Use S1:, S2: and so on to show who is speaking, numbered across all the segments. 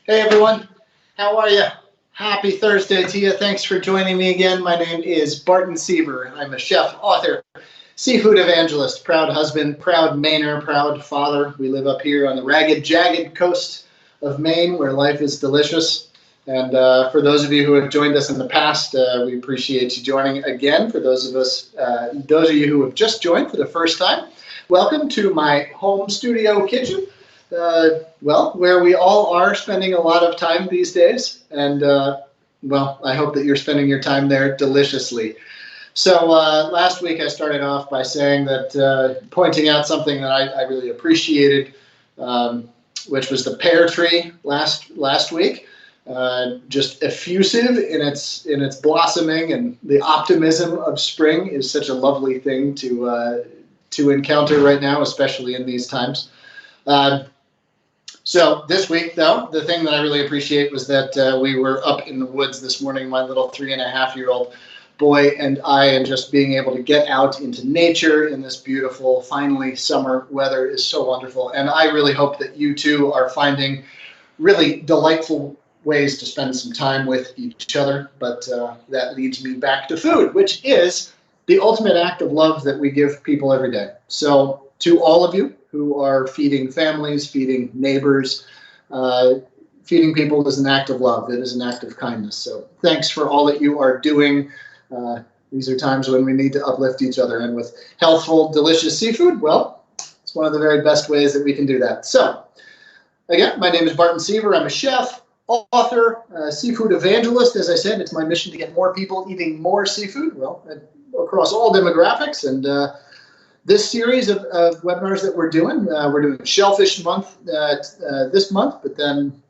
S1: Hey everyone, how are you? Happy Thursday to you. Thanks for joining me again. My name is Barton Seaver. I'm a chef, author, seafood evangelist, proud husband, proud Mainer, proud father. We live up here on the ragged, jagged coast of Maine where life is delicious. And for those of you who have joined us in the past, we appreciate you joining again. For those of you who have just joined for the first time, welcome to my home studio kitchen. Where we all are spending a lot of time these days. And, I hope that you're spending your time there deliciously. So last week I started off by saying that, pointing out something that I really appreciated, which was the pear tree last week. Just effusive in its blossoming, and the optimism of spring is such a lovely thing to encounter right now, especially in these times. So this week, though, the thing that I really appreciate was that we were up in the woods this morning, my little 3.5-year-old boy and I, and just being able to get out into nature in this beautiful, finally summer weather is so wonderful. And I really hope that you too are finding really delightful ways to spend some time with each other. But that leads me back to food, which is the ultimate act of love that we give people every day. So to all of you who are feeding families, feeding neighbors, feeding people is an act of love. It is an act of kindness. So thanks for all that you are doing. These are times when we need to uplift each other. And with healthful, delicious seafood, well, it's one of the very best ways that we can do that. So again, my name is Barton Seaver. I'm a chef, author, seafood evangelist. As I said, it's my mission to get more people eating more seafood, across all demographics. And this series of webinars that we're doing Shellfish month this month, but then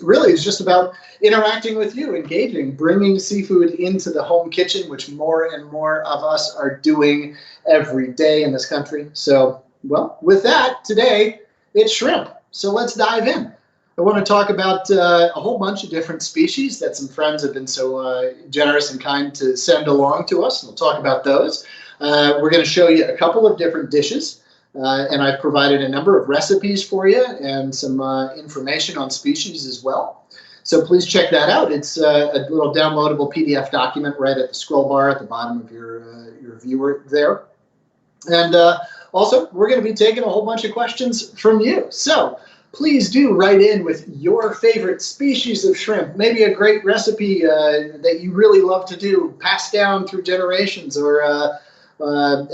S1: really it's just about interacting with you, engaging, bringing seafood into the home kitchen, which more and more of us are doing every day in this country. So, with that, today it's shrimp. So let's dive in. I want to talk about a whole bunch of different species that some friends have been so generous and kind to send along to us. We'll talk about those. We're going to show you a couple of different dishes, and I've provided a number of recipes for you and some information on species as well. So please check that out. It's a little downloadable PDF document right at the scroll bar at the bottom of your viewer there. And also, we're going to be taking a whole bunch of questions from you. So please do write in with your favorite species of shrimp, maybe a great recipe that you really love to do, passed down through generations, or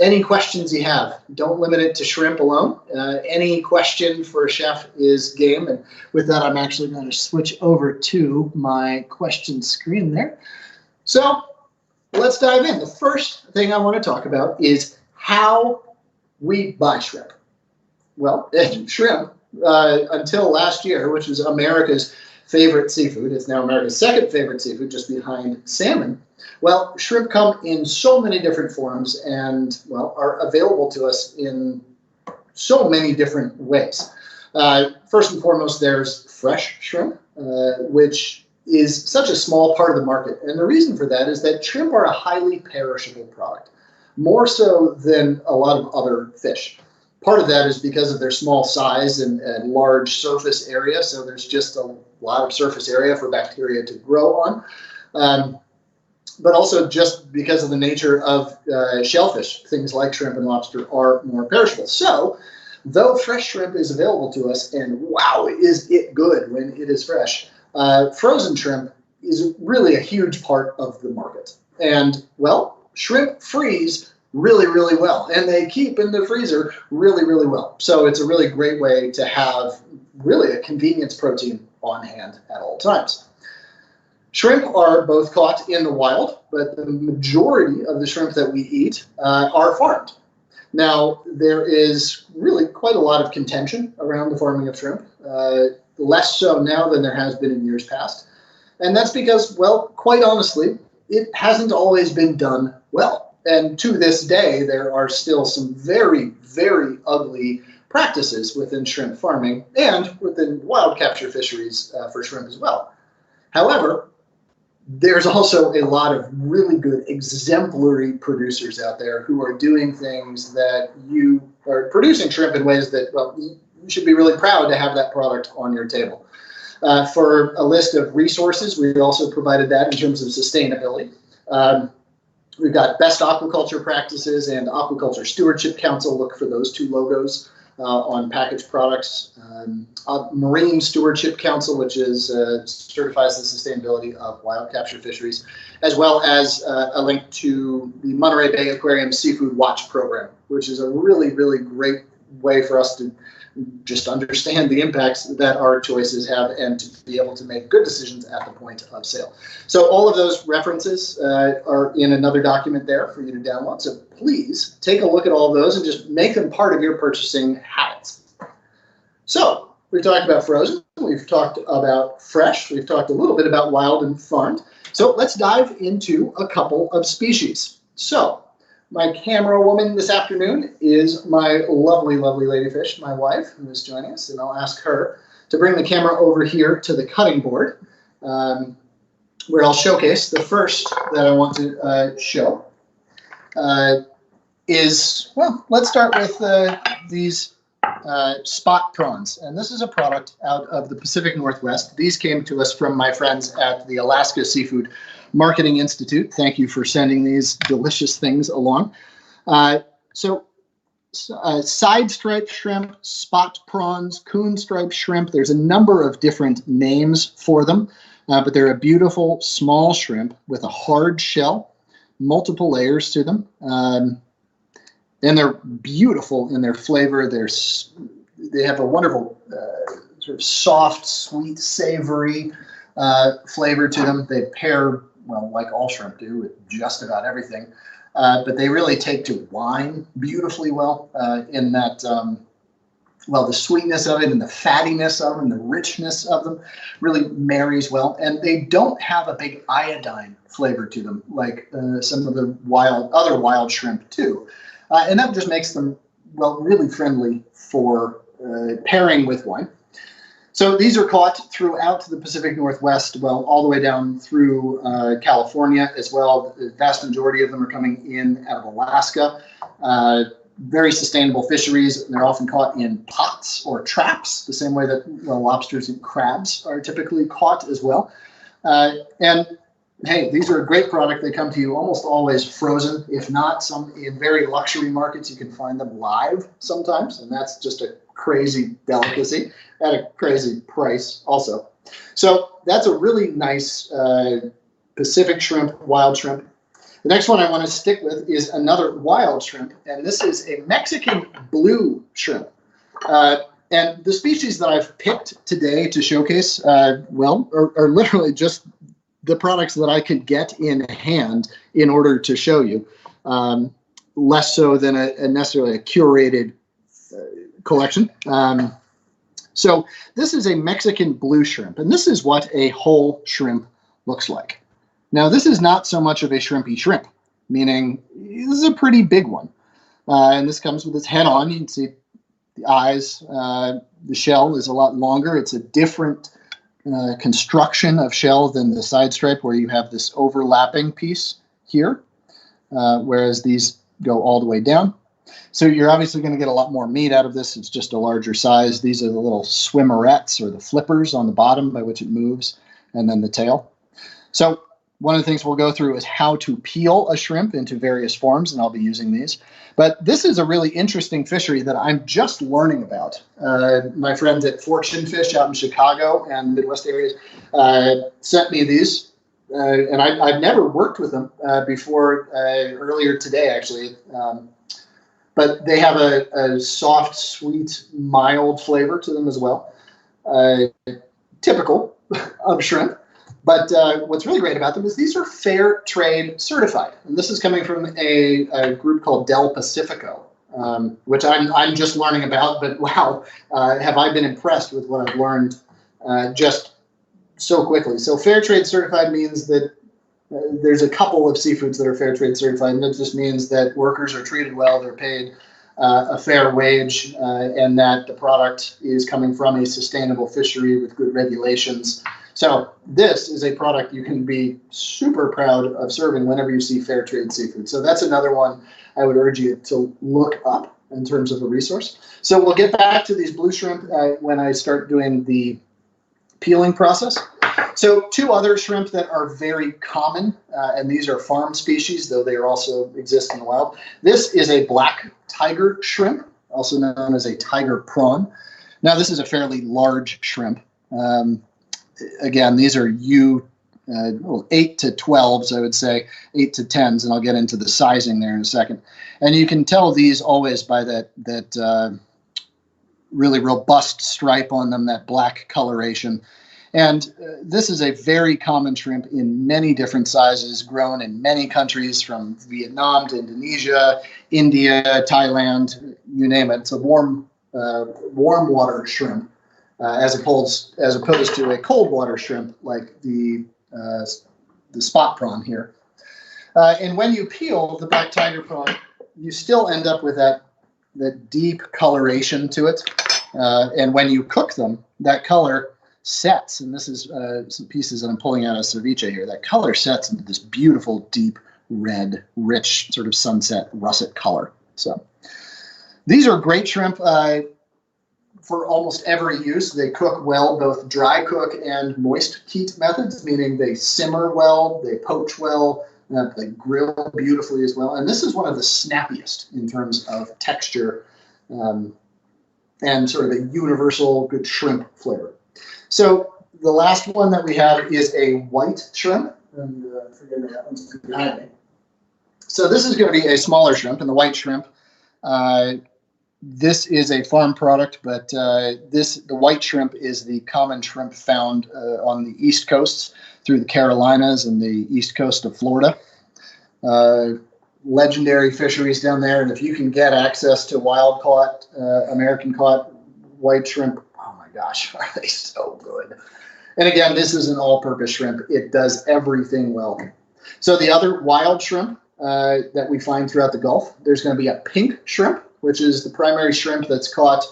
S1: any questions you have. Don't limit it to shrimp alone. Any question for a chef is game. And with that, I'm actually going to switch over to my question screen there. So let's dive in. The first thing I want to talk about is how we buy shrimp. Well, shrimp, until last year, which was America's favorite seafood, it's now America's second favorite seafood, just behind salmon. Well, shrimp come in so many different forms and, are available to us in so many different ways. First and foremost, there's fresh shrimp, which is such a small part of the market. And the reason for that is that shrimp are a highly perishable product, more so than a lot of other fish. Part of that is because of their small size and large surface area, so there's just a lot of surface area for bacteria to grow on. But also just because of the nature of shellfish, things like shrimp and lobster are more perishable. So, though fresh shrimp is available to us, and wow, is it good when it is fresh, frozen shrimp is really a huge part of the market. And, shrimp freeze really, really well, and they keep in the freezer really, really well. So it's a really great way to have really a convenience protein on hand at all times. Shrimp are both caught in the wild, but the majority of the shrimp that we eat are farmed. Now, there is really quite a lot of contention around the farming of shrimp, less so now than there has been in years past. And that's because, quite honestly, it hasn't always been done well. And to this day, there are still some very, very ugly practices within shrimp farming and within wild capture fisheries for shrimp as well. However, there's also a lot of really good exemplary producers out there who are doing things that you are producing shrimp in ways that, you should be really proud to have that product on your table. For a list of resources, we also provided that in terms of sustainability. We've got Best Aquaculture Practices and Aquaculture Stewardship Council. Look for those two logos on packaged products. Marine Stewardship Council, which is certifies the sustainability of wild capture fisheries, as well as a link to the Monterey Bay Aquarium Seafood Watch Program, which is a really, really great way for us to just understand the impacts that our choices have and to be able to make good decisions at the point of sale. So all of those references are in another document there for you to download. So please take a look at all of those and just make them part of your purchasing habits. So we've talked about frozen, we've talked about fresh, we've talked a little bit about wild and farmed. So let's dive into a couple of species. So my camera woman this afternoon is my lovely, lovely ladyfish, my wife, who is joining us, and I'll ask her to bring the camera over here to the cutting board, where I'll showcase the first that I want to show. Well, let's start with these spot prawns, and this is a product out of the Pacific Northwest. These came to us from my friends at the Alaska Seafood Marketing Institute. Thank you for sending these delicious things along. Side striped shrimp, spot prawns, coon striped shrimp. There's a number of different names for them, but they're a beautiful small shrimp with a hard shell, multiple layers to them. And they're beautiful in their flavor. They have a wonderful sort of soft, sweet, savory flavor to them. They pair, well, like all shrimp do, with just about everything. But they really take to wine beautifully well in that, the sweetness of it and the fattiness of them and the richness of them really marries well. And they don't have a big iodine flavor to them like some of the other wild shrimp do. And that just makes them, well, really friendly for pairing with wine. So these are caught throughout the Pacific Northwest, well, all the way down through California as well. The vast majority of them are coming in out of Alaska. Very sustainable fisheries. They're often caught in pots or traps, the same way that lobsters and crabs are typically caught as well. And hey, these are a great product. They come to you almost always frozen. If not, some in very luxury markets, you can find them live sometimes, and that's just a crazy delicacy at a crazy price also. So that's a really nice Pacific shrimp, wild shrimp. The next one I want to stick with is another wild shrimp, and this is a Mexican blue shrimp. And the species that I've picked today to showcase, are literally just the products that I could get in hand in order to show you, less so than necessarily a curated collection. So this is a Mexican blue shrimp, and this is what a whole shrimp looks like. Now, this is not so much of a shrimpy shrimp, meaning this is a pretty big one. And this comes with its head on. You can see the eyes. The shell is a lot longer. It's a different construction of shell than the side stripe, where you have this overlapping piece here, whereas these go all the way down. So you're obviously going to get a lot more meat out of this. It's just a larger size. These are the little swimmerettes, or the flippers on the bottom by which it moves, and then the tail. So one of the things we'll go through is how to peel a shrimp into various forms, and I'll be using these. But this is a really interesting fishery that I'm just learning about. My friends at Fortune Fish out in Chicago and Midwest areas sent me these, and I've never worked with them before, earlier today, actually. But they have a soft, sweet, mild flavor to them as well, typical of shrimp. But what's really great about them is these are fair trade certified. And this is coming from a group called Del Pacifico, which I'm just learning about. But wow, have I been impressed with what I've learned just so quickly. So fair trade certified means that there's a couple of seafoods that are fair trade certified, and that just means that workers are treated well, they're paid a fair wage, and that the product is coming from a sustainable fishery with good regulations. So this is a product you can be super proud of serving whenever you see fair trade seafood. So that's another one I would urge you to look up in terms of a resource. So we'll get back to these blue shrimp when I start doing the peeling process. So two other shrimp that are very common, and these are farm species, though they also exist in the wild. This is a black tiger shrimp, also known as a tiger prawn. Now, this is a fairly large shrimp. Again, these are 8 to 12s, I would say, 8 to 10s, and I'll get into the sizing there in a second. And you can tell these always by that really robust stripe on them, that black coloration. And this is a very common shrimp in many different sizes, grown in many countries from Vietnam to Indonesia, India, Thailand, you name it. It's a warm water shrimp, as opposed to a cold water shrimp like the spot prawn here. And when you peel the black tiger prawn, you still end up with that deep coloration to it. And when you cook them, that color sets, and this is some pieces that I'm pulling out of ceviche here, that color sets into this beautiful, deep, red, rich, sort of sunset russet color. So these are great shrimp for almost every use. They cook well, both dry cook and moist heat methods, meaning they simmer well, they poach well, they grill beautifully as well. And this is one of the snappiest in terms of texture and sort of a universal good shrimp flavor. So the last one that we have is a white shrimp. And forgive me, that one's behind me. So this is going to be a smaller shrimp, and the white shrimp. This is a farm product, but the white shrimp is the common shrimp found on the East Coast through the Carolinas and the East Coast of Florida. Legendary fisheries down there, and if you can get access to wild-caught, American-caught white shrimp, oh my gosh, are they so good. And again, this is an all-purpose shrimp. It does everything well. So the other wild shrimp that we find throughout the Gulf, there's going to be a pink shrimp, which is the primary shrimp that's caught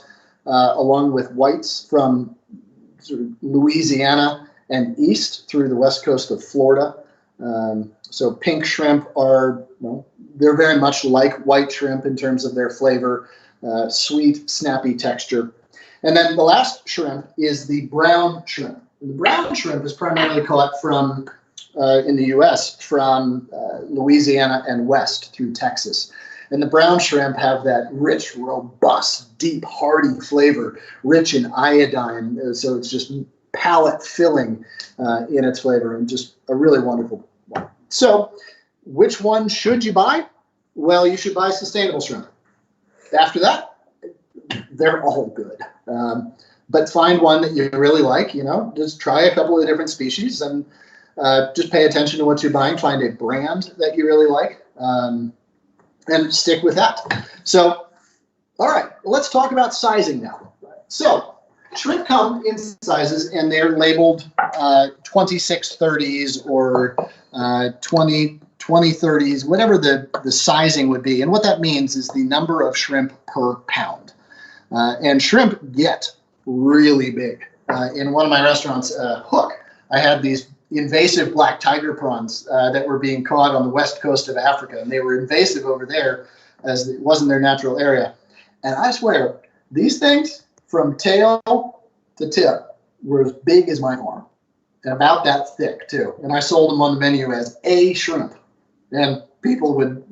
S1: along with whites from sort of Louisiana and east through the west coast of Florida. So pink shrimp are, they're very much like white shrimp in terms of their flavor, sweet, snappy texture. And then the last shrimp is the brown shrimp. And the brown shrimp is primarily caught from, in the U.S., from Louisiana and west through Texas. And the brown shrimp have that rich, robust, deep, hearty flavor, rich in iodine. So it's just palate filling in its flavor, and just a really wonderful one. So which one should you buy? Well, you should buy sustainable shrimp. After that, they're all good. But find one that you really like, just try a couple of different species and just pay attention to what you're buying. Find a brand that you really like. And stick with that. So, all right, let's talk about sizing now. So, shrimp come in sizes, and they're labeled 2630s or 2030s, whatever the sizing would be. And what that means is the number of shrimp per pound. And shrimp get really big. In one of my restaurants, Hook, I had these invasive black tiger prawns that were being caught on the west coast of Africa, and they were invasive over there as it wasn't their natural area. And I swear, these things from tail to tip were as big as my arm and about that thick too. And I sold them on the menu as a shrimp, and people would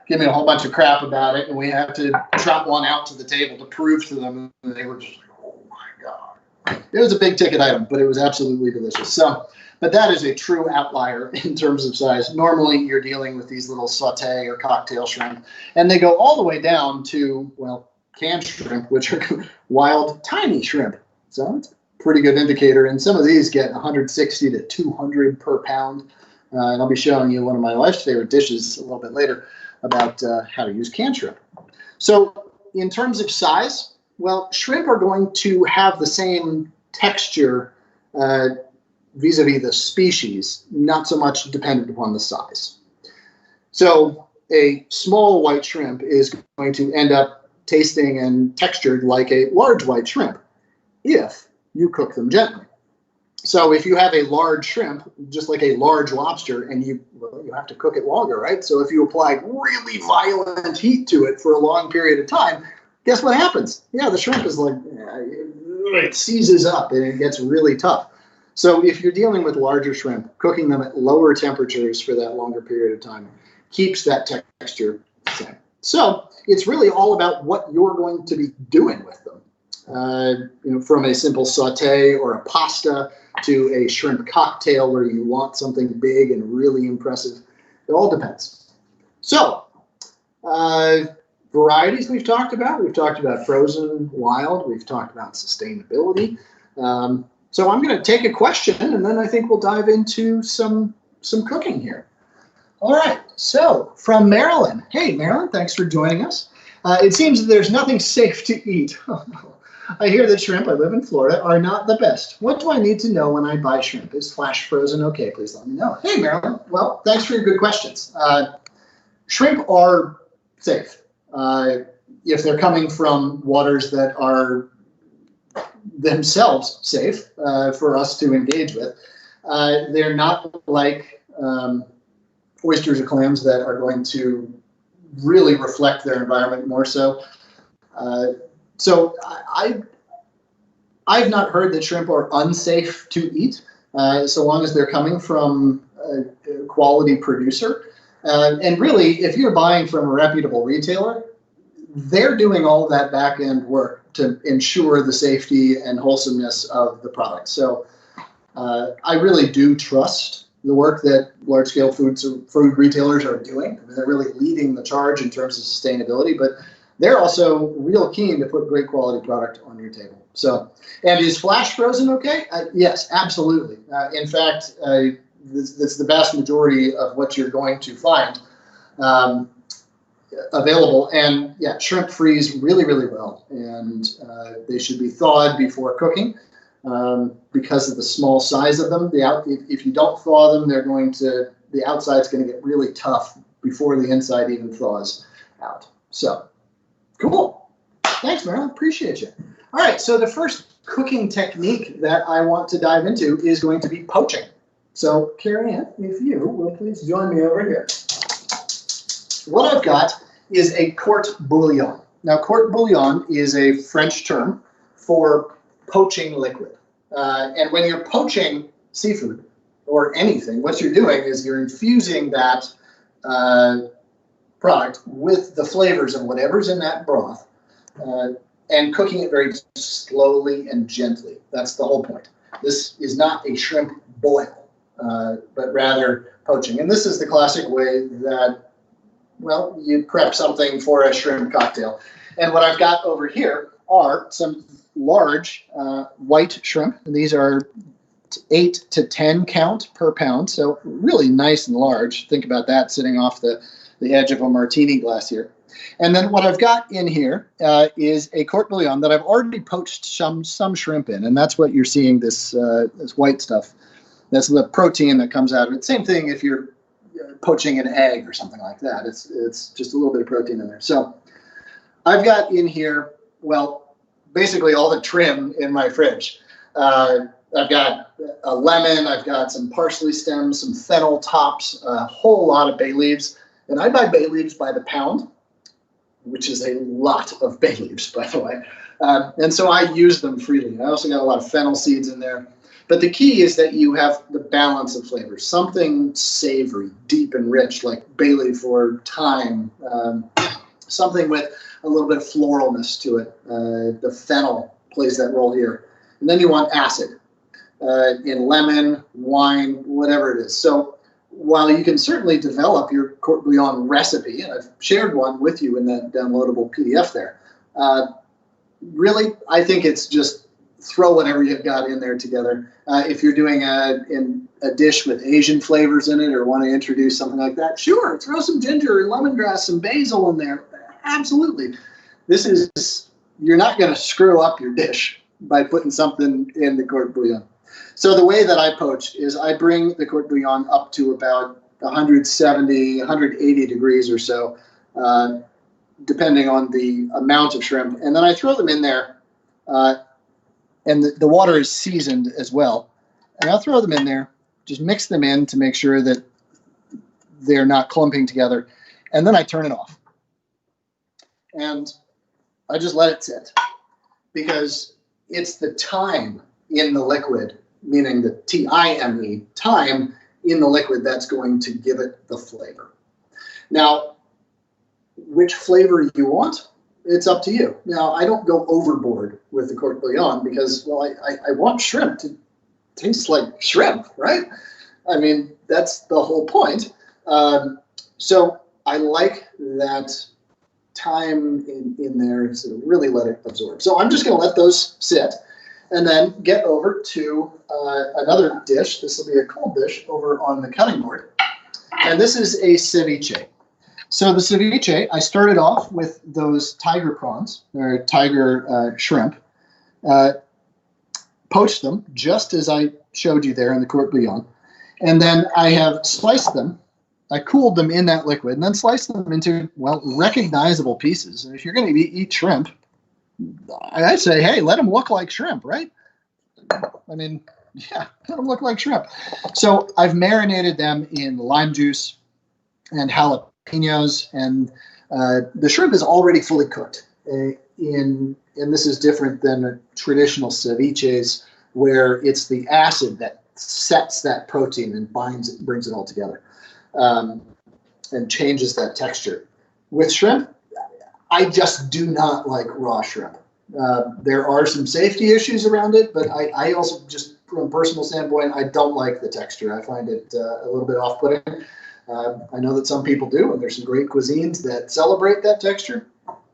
S1: give me a whole bunch of crap about it, and we had to trot one out to the table to prove to them, and they were just like, oh my God. It was a big ticket item, but it was absolutely delicious. So, but that is a true outlier in terms of size. Normally, you're dealing with these little saute or cocktail shrimp, and they go all the way down to, canned shrimp, which are wild, tiny shrimp. So it's a pretty good indicator. And some of these get 160 to 200 per pound. And I'll be showing you one of my life's favorite dishes a little bit later about how to use canned shrimp. So in terms of size, shrimp are going to have the same texture vis-a-vis the species, not so much dependent upon the size. So a small white shrimp is going to end up tasting and textured like a large white shrimp if you cook them gently. So if you have a large shrimp, just like a large lobster, and you have to cook it longer, right? So if you apply really violent heat to it for a long period of time, guess what happens? Yeah, the shrimp is like, it seizes up and it gets really tough. So if you're dealing with larger shrimp, cooking them at lower temperatures for that longer period of time keeps that texture the same. So it's really all about what you're going to be doing with them. From a simple saute or a pasta to a shrimp cocktail where you want something big and really impressive. It all depends. So varieties we've talked about. We've talked about frozen, wild. We've talked about sustainability. So I'm going to take a question, and then I think we'll dive into some cooking here. All right. So from Maryland. Hey, Maryland, thanks for joining us. It seems that there's nothing safe to eat. I hear that shrimp, I live in Florida, are not the best. What do I need to know when I buy shrimp? Is flash frozen okay? Please let me know. Hey, Maryland. Well, thanks for your good questions. Shrimp are safe if they're coming from waters that are themselves safe for us to engage with. They're not like oysters or clams that are going to really reflect their environment more so. So I've not heard that shrimp are unsafe to eat, so long as they're coming from a quality producer. And really, if you're buying from a reputable retailer, they're doing all of that back-end work to ensure the safety and wholesomeness of the product. So I really do trust the work that large-scale food retailers are doing. I mean, they're really leading the charge in terms of sustainability, but they're also real keen to put great quality product on your table. So, and is flash frozen okay? Yes, absolutely. In fact, that's the vast majority of what you're going to find available. And yeah, shrimp freeze really, really well. And they should be thawed before cooking because of the small size of them. If you don't thaw them, the outside's going to get really tough before the inside even thaws out. So, cool. Thanks, Marilyn. Appreciate you. All right, so the first cooking technique that I want to dive into is going to be poaching. So, Carrie Ann, if you will please join me over here. What I've got is a court bouillon. Now, court bouillon is a French term for poaching liquid. And when you're poaching seafood or anything, what you're doing is you're infusing that product with the flavors of whatever's in that broth and cooking it very slowly and gently. That's the whole point. This is not a shrimp boil, but rather poaching. And this is the classic way that, well, you prep something for a shrimp cocktail. And what I've got over here are some large white shrimp. And these are 8 to 10 count per pound, so really nice and large. Think about that sitting off the edge of a martini glass here. And then what I've got in here is a court bouillon that I've already poached some shrimp in, and that's what you're seeing, this white stuff. That's the protein that comes out of it. Same thing if you're poaching an egg or something like that. It's just a little bit of protein in there. So I've got in here, well, basically all the trim in my fridge. I've got a lemon, I've got some parsley stems, some fennel tops, a whole lot of bay leaves. And I buy bay leaves by the pound, which is a lot of bay leaves, by the way. And so I use them freely. I also got a lot of fennel seeds in there. But the key is that you have the balance of flavors, something savory, deep and rich, like bay leaf or thyme, something with a little bit of floralness to it. The fennel plays that role here. And then you want acid in lemon, wine, whatever it is. So while you can certainly develop your court bouillon recipe, and I've shared one with you in that downloadable PDF there, really, I think it's just throw whatever you've got in there together. If you're doing a dish with Asian flavors in it or want to introduce something like that, sure, throw some ginger and lemongrass, some basil in there. Absolutely. You're not going to screw up your dish by putting something in the court bouillon. So the way that I poach is I bring the court bouillon up to about 170, 180 degrees or so, depending on the amount of shrimp. And then I throw them in there, and the water is seasoned as well. And I'll throw them in there, just mix them in to make sure that they're not clumping together. And then I turn it off. And I just let it sit. Because it's the time in the liquid, meaning the time, time in the liquid, that's going to give it the flavor. Now, which flavor you want, it's up to you. Now, I don't go overboard with the court bouillon because, well, I want shrimp to taste like shrimp, right? I mean, that's the whole point. So I like that time in there to really let it absorb. So I'm just going to let those sit and then get over to another dish. This will be a cold dish over on the cutting board. And this is a ceviche. So the ceviche, I started off with those tiger prawns, or tiger shrimp, poached them just as I showed you there in the court bouillon. And then I have sliced them. I cooled them in that liquid and then sliced them into, well, recognizable pieces. And if you're going to eat shrimp, I'd say, hey, let them look like shrimp, right? I mean, yeah, let them look like shrimp. So I've marinated them in lime juice and jalapenos, and the shrimp is already fully cooked. And this is different than traditional ceviches, where it's the acid that sets that protein and binds it, brings it all together, and changes that texture. With shrimp, I just do not like raw shrimp. There are some safety issues around it, but I also, just from a personal standpoint, I don't like the texture. I find it a little bit off-putting. I know that some people do, and there's some great cuisines that celebrate that texture.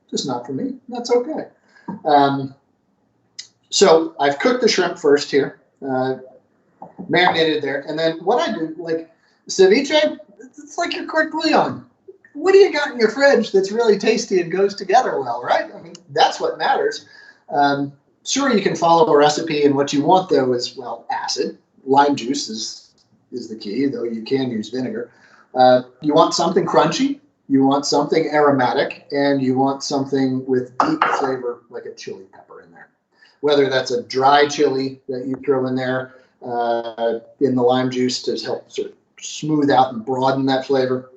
S1: Just not for me. That's okay. So I've cooked the shrimp first here, marinated there, and then what I do, like ceviche, it's like your court bouillon. What do you got in your fridge that's really tasty and goes together well, right? I mean, that's what matters. Sure, you can follow a recipe, and what you want, though, is, well, acid. Lime juice is the key, though you can use vinegar. You want something crunchy, you want something aromatic, and you want something with deep flavor, like a chili pepper in there. Whether that's a dry chili that you throw in there in the lime juice to help sort of smooth out and broaden that flavor,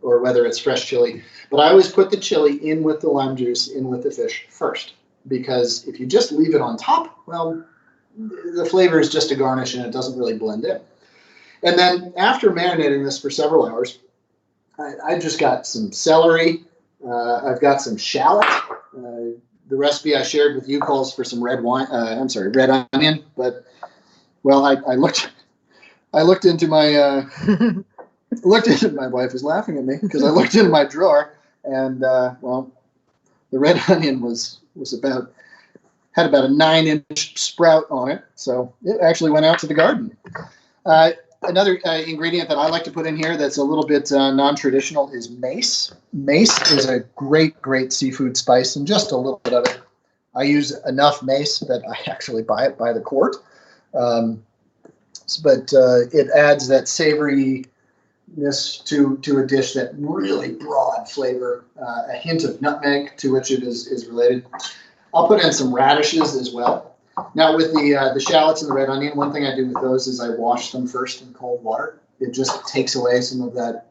S1: or whether it's fresh chili. But I always put the chili in with the lime juice, in with the fish first, because if you just leave it on top, well, the flavor is just a garnish and it doesn't really blend in. And then after marinating this for several hours, I just got some celery. I've got some shallot. The recipe I shared with you calls for some red onion. But, well, I looked into my my wife was laughing at me because I looked into my drawer, and well, the red onion had about a 9-inch sprout on it, so it actually went out to the garden. Another ingredient that I like to put in here that's a little bit non-traditional is mace. Mace is a great seafood spice, and just a little bit of it. I use enough mace that I actually buy it by the quart. But it adds that savoriness to a dish, that really broad flavor, a hint of nutmeg to which it is related. I'll put in some radishes as well. Now with the shallots and the red onion, one thing I do with those is I wash them first in cold water. It just takes away some of that,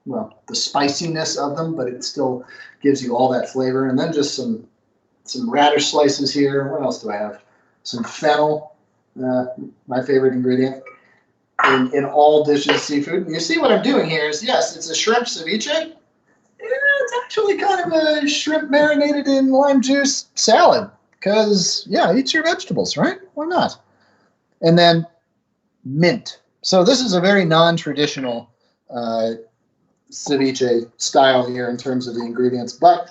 S1: well, the spiciness of them, but it still gives you all that flavor. And then just some radish slices here. What else do I have? Some fennel, my favorite ingredient in all dishes seafood. And you see what I'm doing here is, yes, it's a shrimp ceviche. It's actually kind of a shrimp marinated in lime juice salad. Because, yeah, eat your vegetables, right? Why not? And then mint. So this is a very non-traditional ceviche style here in terms of the ingredients. But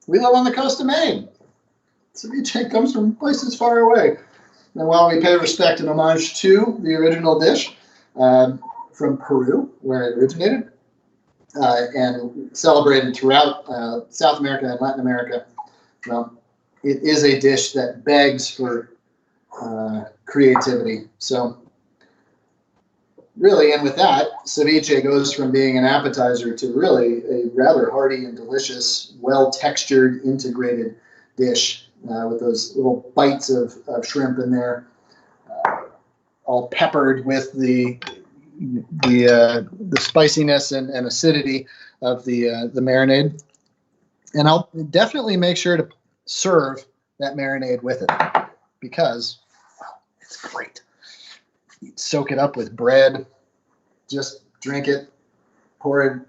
S1: we live on the coast of Maine. Ceviche comes from places far away. And while we pay respect and homage to the original dish from Peru, where it originated, and celebrated throughout South America and Latin America, well, it is a dish that begs for creativity. So really, and with that, ceviche goes from being an appetizer to really a rather hearty and delicious, well-textured, integrated dish with those little bites of shrimp in there, all peppered with the spiciness and acidity of the marinade. And I'll definitely make sure to serve that marinade with it because it's great. You soak it up with bread, just drink it, pour it,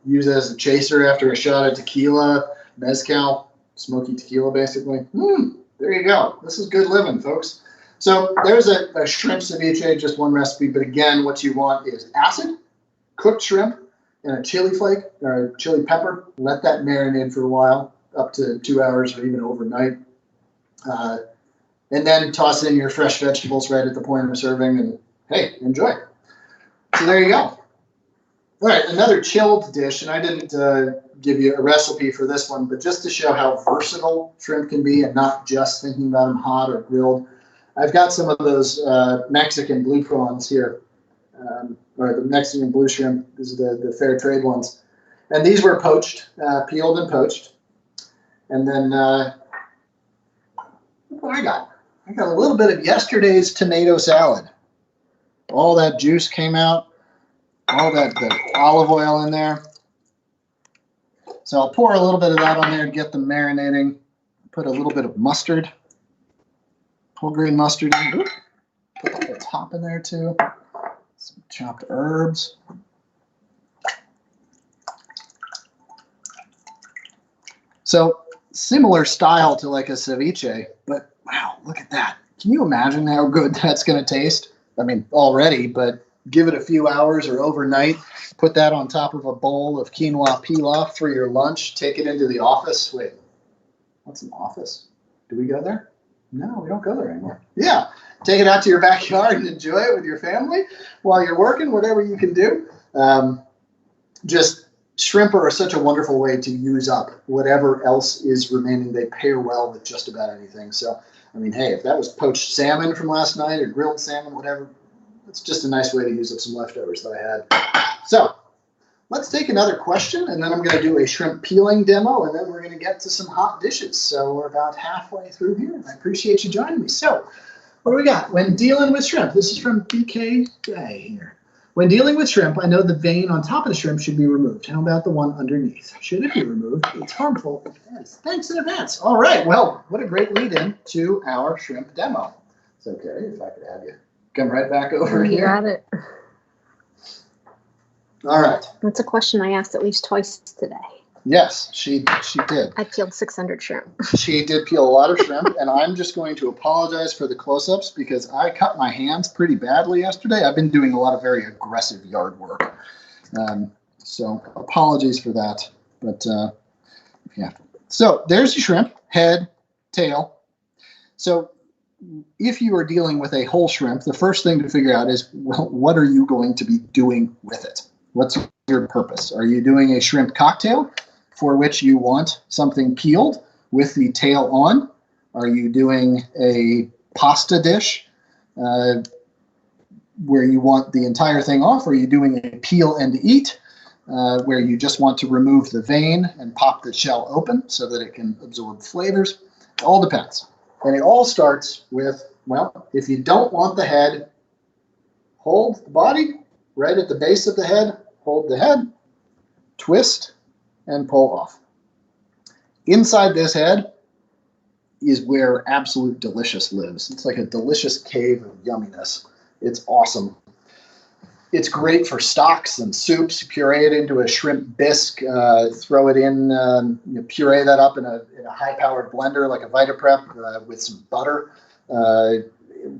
S1: use it as a chaser after a shot of tequila, mezcal, smoky tequila, basically. There you go. This is good living, folks. So there's a shrimp ceviche, just one recipe. But again, what you want is acid, cooked shrimp, and a chili flake or a chili pepper. Let that marinate for a while, up to 2 hours or even overnight. And then toss in your fresh vegetables right at the point of serving, and hey, enjoy. So there you go. All right, another chilled dish, and I didn't give you a recipe for this one, but just to show how versatile shrimp can be and not just thinking about them hot or grilled, I've got some of those Mexican blue prawns here, or the Mexican blue shrimp. These are the fair trade ones. And these were poached, peeled and poached. And then, look what I got. I got a little bit of yesterday's tomato salad. All that juice came out, all that the olive oil in there. So I'll pour a little bit of that on there to get them marinating. Put a little bit of mustard, whole grain mustard in. Put a little top in there too. Some chopped herbs. So similar style to like a ceviche, but wow, look at that. Can you imagine how good that's going to taste? I mean, already, but give it a few hours or overnight. Put that on top of a bowl of quinoa pilaf for your lunch. Take it into the office. Wait, what's an office? Do we go there? No, we don't go there anymore. Yeah, take it out to your backyard and enjoy it with your family while you're working, whatever you can do. Just shrimp are such a wonderful way to use up whatever else is remaining. They pair well with just about anything. So, I mean, hey, if that was poached salmon from last night or grilled salmon, whatever, it's just a nice way to use up some leftovers that I had. So let's take another question, and then I'm going to do a shrimp peeling demo, and then we're going to get to some hot dishes. So we're about halfway through here, and I appreciate you joining me. So what do we got? When dealing with shrimp, this is from BK Day here. When dealing with shrimp, I know the vein on top of the shrimp should be removed. How about the one underneath? Should it be removed? It's harmful. Thanks in advance. All right. Well, what a great lead-in to our shrimp demo. It's okay if I could have you come right back over here.
S2: You got it.
S1: All right.
S2: That's a question I asked at least twice today.
S1: Yes, she did.
S2: I peeled 600 shrimp.
S1: She did peel a lot of shrimp, and I'm just going to apologize for the close-ups because I cut my hands pretty badly yesterday. I've been doing a lot of very aggressive yard work. So apologies for that. But yeah. So there's your shrimp, head, tail. So if you are dealing with a whole shrimp, the first thing to figure out is, well, what are you going to be doing with it? What's your purpose? Are you doing a shrimp cocktail for which you want something peeled with the tail on? Are you doing a pasta dish where you want the entire thing off? Or are you doing a peel and eat where you just want to remove the vein and pop the shell open so that it can absorb flavors? It all depends. And it all starts with, well, if you don't want the head, hold the body right at the base of the head, hold the head, twist, and pull off. Inside this head is where absolute delicious lives. It's like a delicious cave of yumminess. It's awesome. It's great for stocks and soups. Puree it into a shrimp bisque, throw it in, puree that up in a high-powered blender like a VitaPrep with some butter,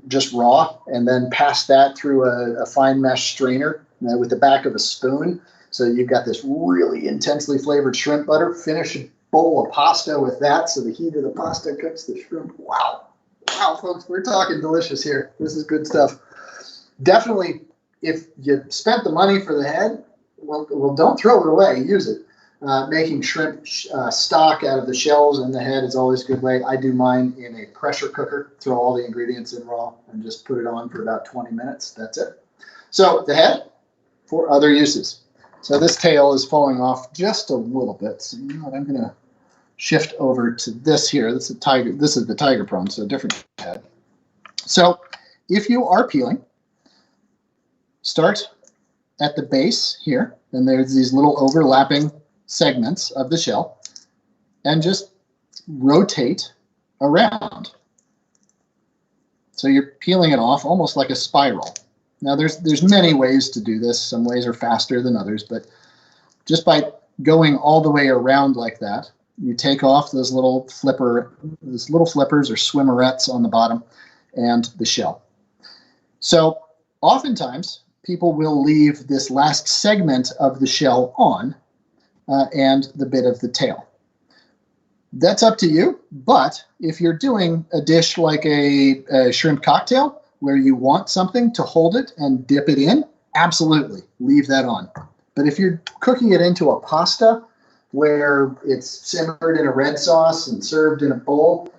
S1: just raw, and then pass that through a fine mesh strainer with the back of a spoon. So you've got this really intensely flavored shrimp butter. Finish a bowl of pasta with that so the heat of the pasta cooks the shrimp. Wow. Wow, folks, we're talking delicious here. This is good stuff. Definitely, if you spent the money for the head, well, don't throw it away. Use it. Making shrimp stock out of the shells and the head is always a good way. I do mine in a pressure cooker. Throw all the ingredients in raw and just put it on for about 20 minutes. That's it. So the head for other uses. So this tail is falling off just a little bit. So you know what? I'm going to shift over to this here. This is tiger. This is the tiger prawn, so a different head. So if you are peeling, start at the base here, and there's these little overlapping segments of the shell, and just rotate around. So you're peeling it off almost like a spiral. Now there's many ways to do this. Some ways are faster than others, but just by going all the way around like that, you take off those little flippers or swimmerettes on the bottom and the shell. So oftentimes people will leave this last segment of the shell on and the bit of the tail. That's up to you, but if you're doing a dish like a shrimp cocktail where you want something to hold it and dip it in, absolutely leave that on. But if you're cooking it into a pasta where it's simmered in a red sauce and served in a bowl,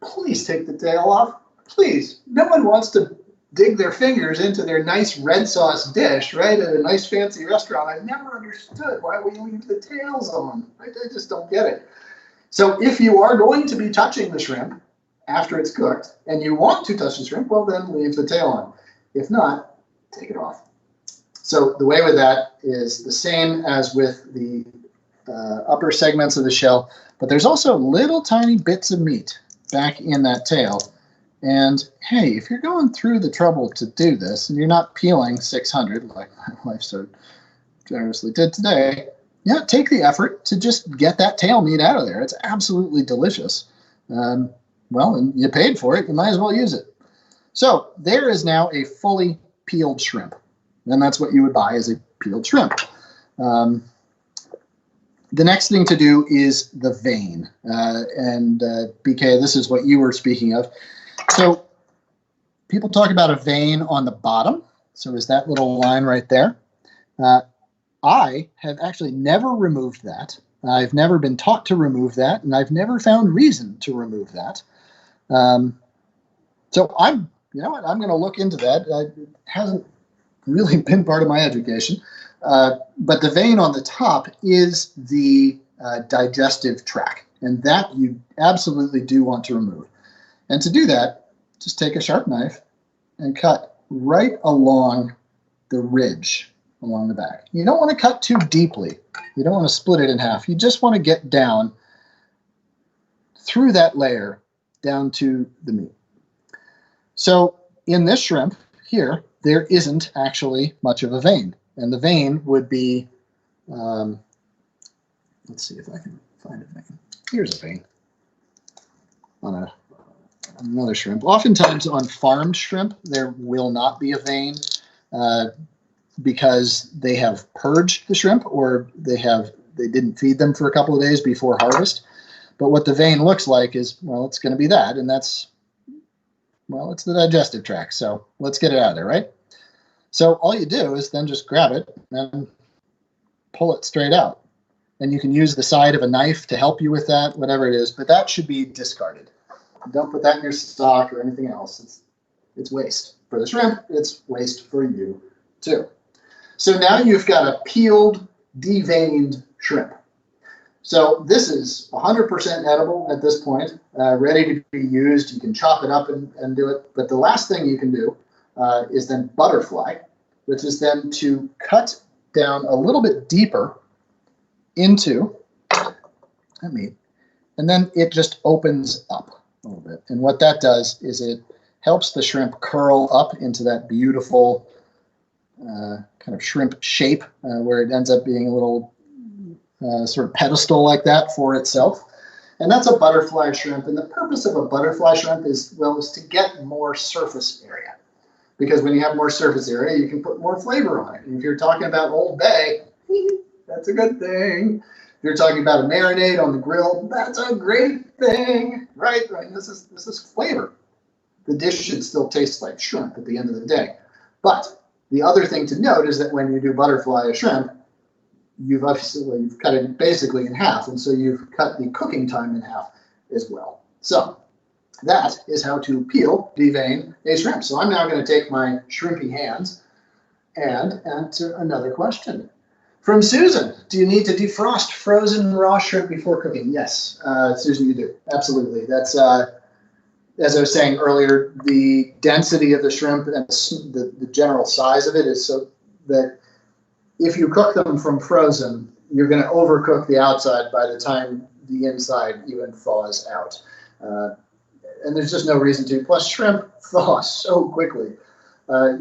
S1: please take the tail off. Please. No one wants to dig their fingers into their nice red sauce dish, right, at a nice fancy restaurant. I've never understood why we leave the tails on. I just don't get it. So if you are going to be touching the shrimp after it's cooked and you want to touch the shrimp, well, then leave the tail on. If not, take it off. So the way with that is the same as with the upper segments of the shell, but there's also little tiny bits of meat back in that tail. And hey, if you're going through the trouble to do this and you're not peeling 600 like my wife so generously did today, yeah, take the effort to just get that tail meat out of there. It's absolutely delicious. Well, and you paid for it, you might as well use it. So there is now a fully peeled shrimp. And that's what you would buy as a peeled shrimp. The next thing to do is the vein. BK, this is what you were speaking of. So people talk about a vein on the bottom. So is that little line right there? I have actually never removed that. I've never been taught to remove that, and I've never found reason to remove that. So I'm going to look into that. It hasn't really been part of my education. But the vein on the top is the digestive tract, and that you absolutely do want to remove. And to do that, just take a sharp knife and cut right along the ridge along the back. You don't want to cut too deeply. You don't want to split it in half. You just want to get down through that layer down to the meat. So in this shrimp here, there isn't actually much of a vein. And the vein would be, let's see if I can find a vein. Here's a vein on another shrimp. Oftentimes on farmed shrimp, there will not be a vein because they have purged the shrimp or they didn't feed them for a couple of days before harvest. But what the vein looks like is, well, it's going to be that, and that's, well, it's the digestive tract. So let's get it out of there, right? So all you do is then just grab it and pull it straight out. And you can use the side of a knife to help you with that, whatever it is, but that should be discarded. Don't put that in your stock or anything else. It's waste. For the shrimp, it's waste for you too. So now you've got a peeled, deveined shrimp. So this is 100% edible at this point, ready to be used. You can chop it up and do it. But the last thing you can do is then butterfly, which is then to cut down a little bit deeper into that meat. And then it just opens up a little bit. And what that does is it helps the shrimp curl up into that beautiful kind of shrimp shape where it ends up being a little sort of pedestal like that for itself. And that's a butterfly shrimp. And the purpose of a butterfly shrimp is to get more surface area. Because when you have more surface area, you can put more flavor on it. And if you're talking about Old Bay, that's a good thing. If you're talking about a marinade on the grill, that's a great thing, right? This is flavor. The dish should still taste like shrimp at the end of the day. But the other thing to note is that when you do butterfly shrimp, you've cut it basically in half, and so you've cut the cooking time in half as well. So that is how to peel, devein a shrimp. So I'm now going to take my shrimpy hands and answer another question. From Susan, do you need to defrost frozen raw shrimp before cooking? Yes, Susan, you do. Absolutely. That's, as I was saying earlier, the density of the shrimp and the general size of it is so that if you cook them from frozen, you're going to overcook the outside by the time the inside even thaws out. And there's just no reason to. Plus, shrimp thaw so quickly.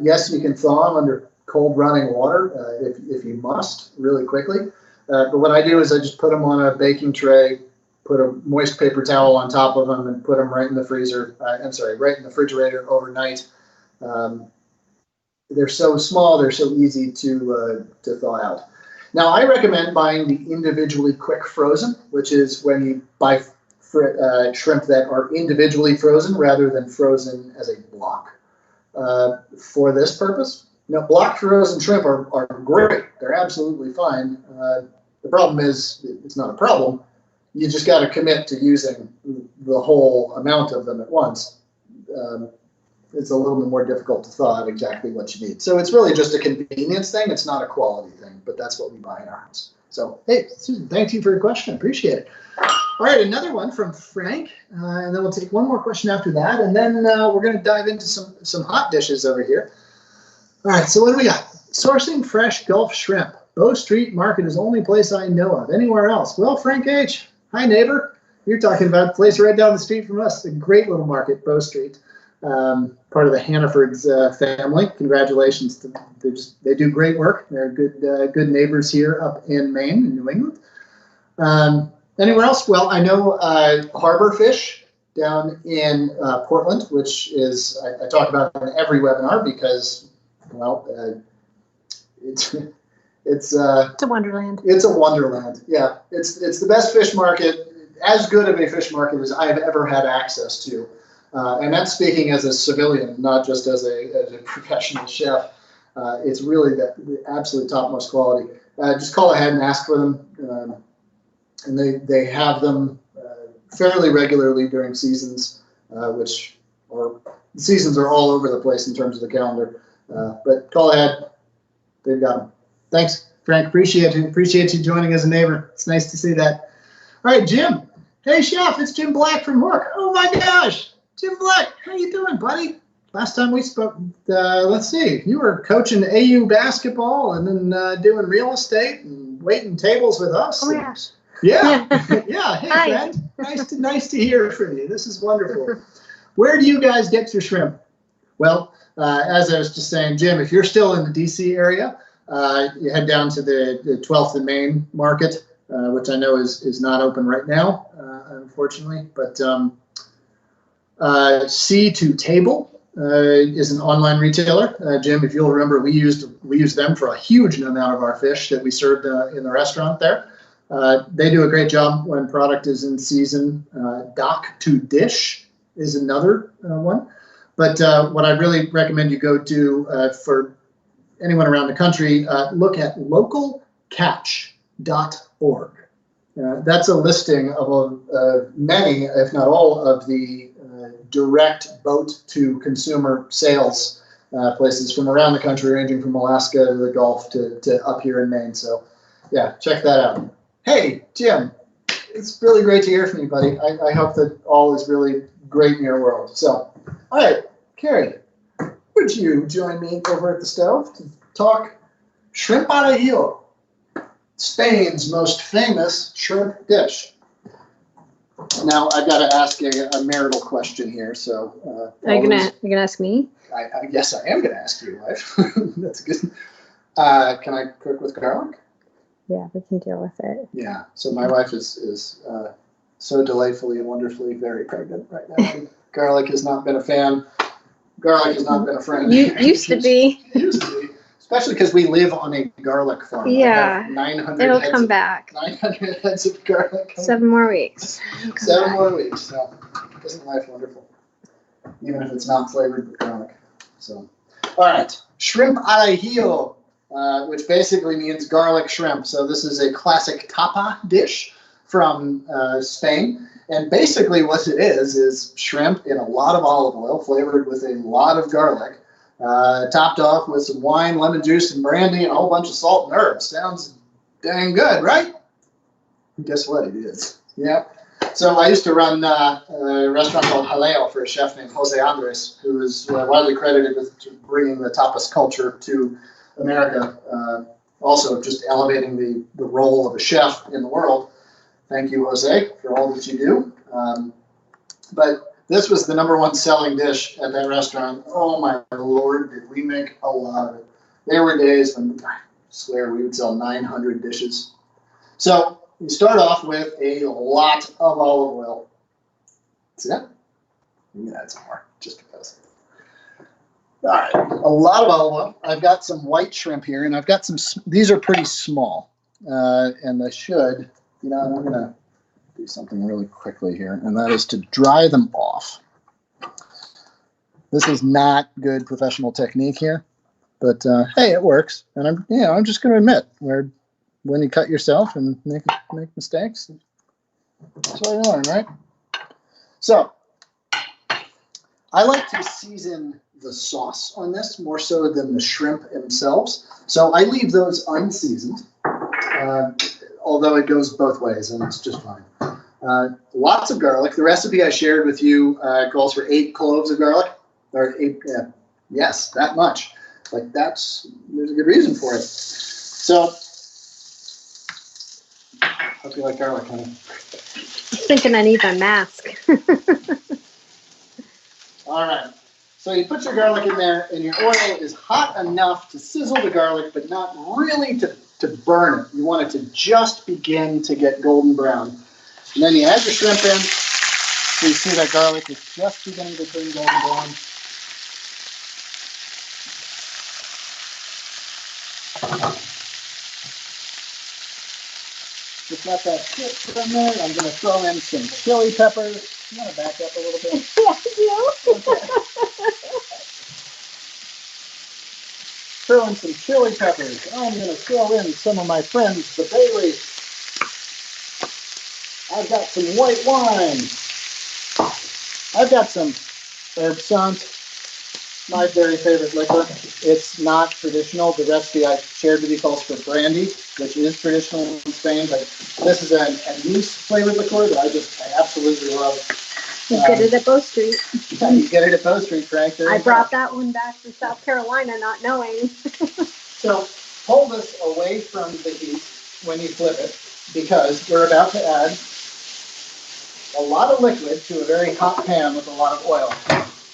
S1: Yes, you can thaw them under cold running water if you must, really quickly. But what I do is I just put them on a baking tray, put a moist paper towel on top of them, and put them right in the freezer. Right in the refrigerator overnight. They're so small, they're so easy to thaw out. Now, I recommend buying the individually quick frozen, which is when you buy shrimp that are individually frozen rather than frozen as a block. For this purpose, block frozen shrimp are great. They're absolutely fine. The problem is, it's not a problem. You just got to commit to using the whole amount of them at once. It's a little bit more difficult to thaw out exactly what you need. So it's really just a convenience thing. It's not a quality thing, but that's what we buy in our house. So, hey, Susan, thank you for your question. Appreciate it. All right, another one from Frank, and then we'll take one more question after that, and then we're going to dive into some hot dishes over here. All right, so what do we got? Sourcing fresh Gulf shrimp. Bow Street Market is the only place I know of. Anywhere else? Well, Frank H., hi, neighbor. You're talking about the place right down the street from us. A great little market, Bow Street. Part of the Hannaford's family. Congratulations to them. They do great work. They're good neighbors here up in Maine, in New England. Anywhere else? Well, I know Harbor Fish down in Portland, which is I talk about in every webinar because, well, it's
S2: a wonderland.
S1: It's a wonderland. Yeah, it's the best fish market, as good of a fish market as I have ever had access to. And that's speaking as a civilian, not just as a professional chef. It's really the absolute topmost quality. Just call ahead and ask for them. And they have them fairly regularly during seasons, which seasons are all over the place in terms of the calendar. But call ahead. They've got them. Thanks, Frank. Appreciate you. Appreciate you joining as a neighbor. It's nice to see that. All right, Jim. Hey, Chef. It's Jim Black from Hook. Oh, my gosh. Jim Black, how you doing, buddy? Last time we spoke, let's see, you were coaching AU basketball and then doing real estate and waiting tables with us.
S2: Oh my gosh.
S1: Yeah, yeah. Hey,
S2: Hi.
S1: friend. Nice to hear from you. This is wonderful. Where do you guys get your shrimp? Well, as I was just saying, Jim, if you're still in the DC area, you head down to the 12th and Main market, which I know is not open right now, unfortunately, but C2 Table is an online retailer. Jim, if you'll remember, we used them for a huge amount of our fish that we served in the restaurant there. They do a great job when product is in season. Dock to Dish is another one. But what I really recommend you go do for anyone around the country, look at localcatch.org. That's a listing of many, if not all, of the direct boat-to-consumer sales places from around the country, ranging from Alaska to the Gulf to up here in Maine. So, yeah, check that out. Hey, Jim, it's really great to hear from you, buddy. I hope that all is really great in your world. So, all right, Carrie, would you join me over at the stove to talk shrimp al ajillo, Spain's most famous shrimp dish? Now, I've got to ask a marital question here. So,
S2: Are you gonna ask me?
S1: I guess I am going to ask you, wife. That's good. Can I cook with garlic?
S2: Yeah, we can deal with it.
S1: Yeah. So my wife is so delightfully and wonderfully very pregnant right now. And garlic has not been a fan. Garlic has not been a friend.
S2: Used to be.
S1: Used to be. Especially because we live on a garlic farm.
S2: Yeah.
S1: 900
S2: It'll
S1: heads
S2: come back.
S1: 900 heads of garlic.
S2: 7 more weeks.
S1: 7 more weeks. So isn't life wonderful? Even if it's not flavored with garlic. So, all right. Shrimp al ajillo, which basically means garlic shrimp. So this is a classic tapa dish from Spain. And basically what it is shrimp in a lot of olive oil flavored with a lot of garlic, topped off with some wine, lemon juice, and brandy, and a whole bunch of salt and herbs. Sounds dang good, right? Guess what? It is. Yeah. So I used to run a restaurant called Jaleo for a chef named Jose Andres, who is widely credited with bringing the tapas culture to America. Also, just elevating the role of a chef in the world. Thank you, Jose, for all that you do. But this was the #1 selling dish at that restaurant. Oh my Lord, did we make a lot of it. There were days when I swear we would sell 900 dishes. So you start off with a lot of olive oil. See that? You can add some more, just because. All right, a lot of olive oil. I've got some white shrimp here, and I've got some, these are pretty small. And I should, I'm going to do something really quickly here, and that is to dry them off. This is not good professional technique here, but hey, it works. And I'm just going to admit, when you cut yourself and make mistakes, that's what I learn, right? So I like to season the sauce on this more so than the shrimp themselves. So I leave those unseasoned, although it goes both ways, and it's just fine. Lots of garlic. The recipe I shared with you calls for 8 cloves of garlic, or 8. Yes, that much. There's a good reason for it. So, hope you like garlic, honey.
S2: I'm thinking I need my mask.
S1: All right. So you put your garlic in there, and your oil is hot enough to sizzle the garlic, but not really to burn it. You want it to just begin to get golden brown. And then you add your shrimp in. So you see that garlic is just beginning to turn golden brown. Just let that sit from there. I'm going to throw in some chili peppers. You want to back up a little bit?
S2: Yeah, I do.
S1: Okay. Throw in some chili peppers. I'm going to throw in some of my friends, the bay leaf. I've got some white wine. I've got some herb sant, my very favorite liquor. It's not traditional. The recipe I shared with you calls for brandy, which is traditional in Spain, but this is an anise flavored liqueur that I absolutely love.
S2: You get it at Bow Street.
S1: Yeah, you get it at Bow Street, Frank.
S2: I brought that one back from South Carolina, not knowing.
S1: So hold this away from the heat when you flip it, because we're about to add a lot of liquid to a very hot pan with a lot of oil.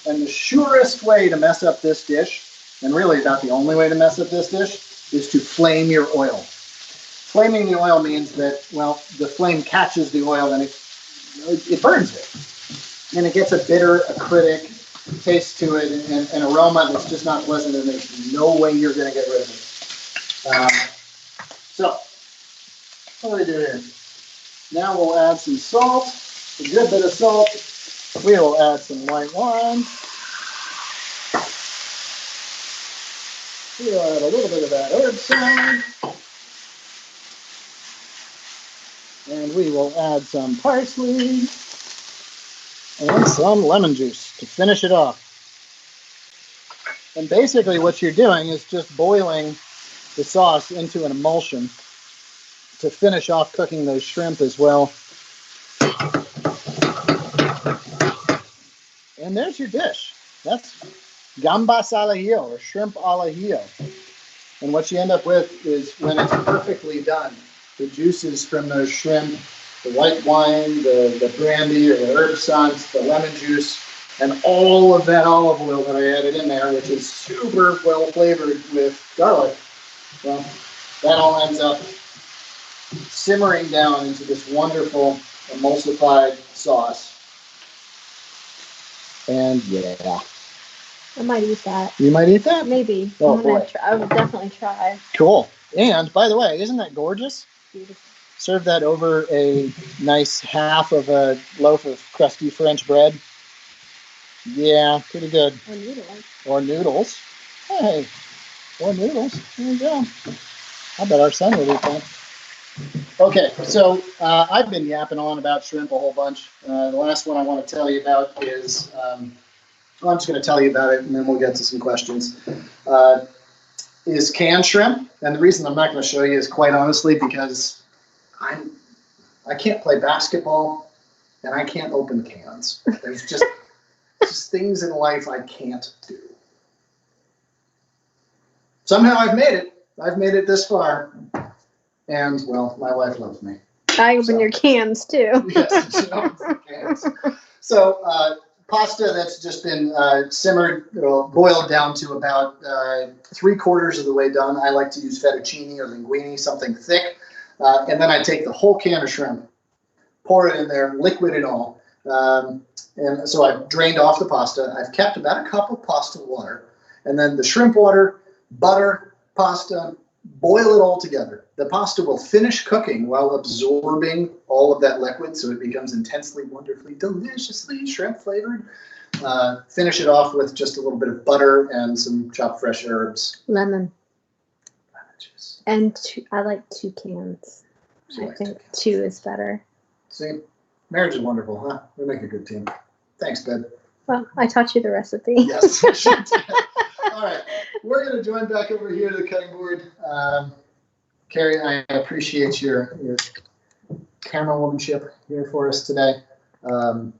S1: And the surest way to mess up this dish, and really about the only way to mess up this dish, is to flame your oil. Flaming the oil means that, well, the flame catches the oil and it burns it. And it gets a bitter, acidic taste to it, and an aroma that's just not pleasant, and there's no way you're going to get rid of it. So, what do we do here? Now we'll add some salt, a good bit of salt. We will add some white wine. We'll add a little bit of that herb sant. And we will add some parsley and some lemon juice to finish it off. And basically what you're doing is just boiling the sauce into an emulsion to finish off cooking those shrimp as well. And there's your dish. That's gambas al ajillo, or shrimp al ajillo. And what you end up with is, when it's perfectly done, the juices from those shrimp, the white wine, the brandy or the herb sant, the lemon juice, and all of that olive oil that I added in there, which is super well flavored with garlic, well, that all ends up simmering down into this wonderful emulsified sauce. And yeah.
S2: I might eat that.
S1: You might eat that?
S2: Maybe.
S1: Oh, boy.
S2: I would definitely try.
S1: Cool. And by the way, isn't that gorgeous?
S2: Beautiful.
S1: Serve that over a nice half of a loaf of crusty French bread. Yeah, pretty good.
S2: Or noodles.
S1: Or noodles. Hey, or noodles. There you go. I bet our son would eat that. Okay, so I've been yapping on about shrimp a whole bunch. The last one I want to tell you about is, I'm just going to tell you about it, and then we'll get to some questions, is canned shrimp. And the reason I'm not going to show you is, quite honestly, because I can't play basketball, and I can't open cans. There's just things in life I can't do. Somehow I've made it. I've made it this far. And, well, my wife loves me.
S2: I open your cans, too.
S1: Yes, she opens the cans. So pasta that's just been simmered, boiled down to about 3/4 of the way done. I like to use fettuccine or linguine, something thick. And then I take the whole can of shrimp, pour it in there, liquid and all. And so I've drained off the pasta. I've kept about a cup of pasta water. And then the shrimp water, butter, pasta, boil it all together. The pasta will finish cooking while absorbing all of that liquid, so it becomes intensely, wonderfully, deliciously shrimp flavored. Finish it off with just a little bit of butter and some chopped fresh herbs.
S2: Lemon.
S1: Lemon juice.
S2: And I like 2 cans. I think 2 is better.
S1: See, marriage is wonderful, huh? We make a good team. Thanks, babe.
S2: Well, I taught you the recipe.
S1: Yes. All right, we're going to join back over here to the cutting board. Carrie, I appreciate your camerawomanship here for us today. I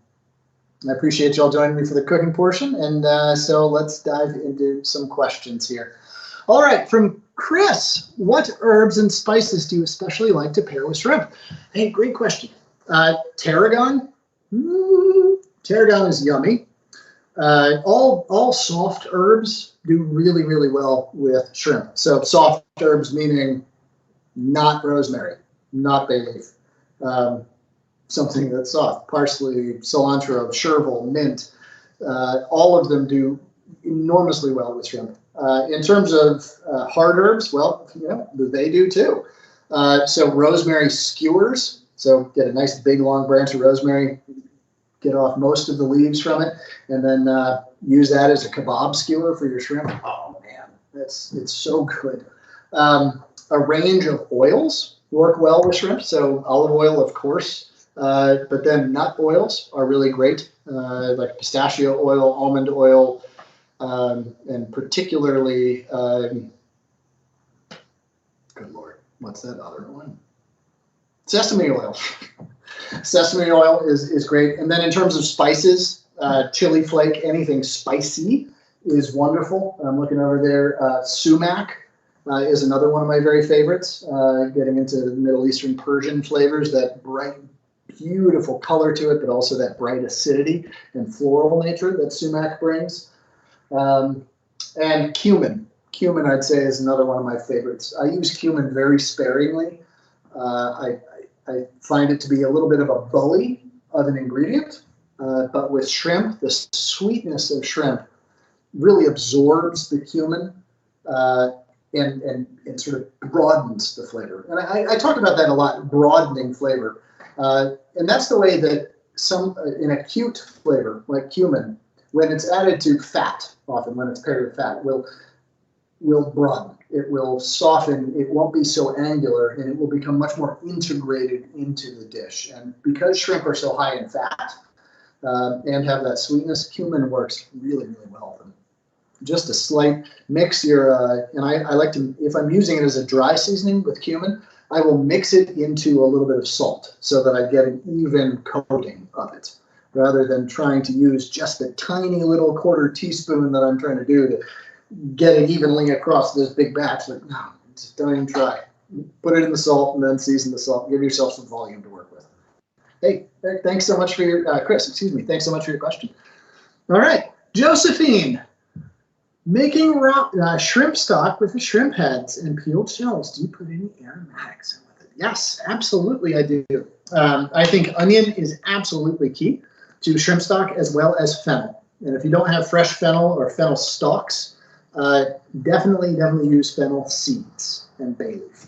S1: appreciate y'all joining me for the cooking portion, and so let's dive into some questions here. All right, from Chris, what herbs and spices do you especially like to pair with shrimp? Hey, great question. Tarragon. Tarragon is yummy. All soft herbs do really, really well with shrimp. So soft herbs meaning not rosemary, not bay leaf, something that's soft. Parsley, cilantro, chervil, mint, all of them do enormously well with shrimp. In terms of hard herbs, well, they do too. So rosemary skewers. So get a nice big long branch of rosemary, get off most of the leaves from it, and then use that as a kebab skewer for your shrimp. Oh man, it's so good. A range of oils work well with shrimp. So olive oil, of course, but then nut oils are really great, like pistachio oil, almond oil, and particularly, good Lord, what's that other one? Sesame oil. Sesame oil is great. And then in terms of spices, chili flake, anything spicy is wonderful. I'm looking over there. Sumac is another one of my very favorites. Getting into the Middle Eastern Persian flavors, that bright, beautiful color to it, but also that bright acidity and floral nature that sumac brings. And cumin. Cumin, I'd say, is another one of my favorites. I use cumin very sparingly. I find it to be a little bit of a bully of an ingredient, but with shrimp, the sweetness of shrimp really absorbs the cumin and sort of broadens the flavor. And I talk about that a lot, broadening flavor. And that's the way that an acute flavor like cumin, when it's added to fat, often when it's paired with fat, will broaden. It will soften. It won't be so angular, and it will become much more integrated into the dish. And because shrimp are so high in fat and have that sweetness, cumin works really, really well with them. Just a slight mix and I like to, if I'm using it as a dry seasoning with cumin, I will mix it into a little bit of salt so that I get an even coating of it, rather than trying to use just the tiny little 1/4 teaspoon that I'm trying to do to get it evenly across this big batch. Like, no, just don't even try. Put it in the salt and then season the salt. Give yourself some volume to work with. Hey, thanks so much for your, Chris, excuse me. Thanks so much for your question. All right, Josephine. Making shrimp stock with the shrimp heads and peeled shells. Do you put any aromatics in with it? Yes, absolutely I do. I think onion is absolutely key to shrimp stock, as well as fennel. And if you don't have fresh fennel or fennel stalks, definitely use fennel seeds and bay leaf.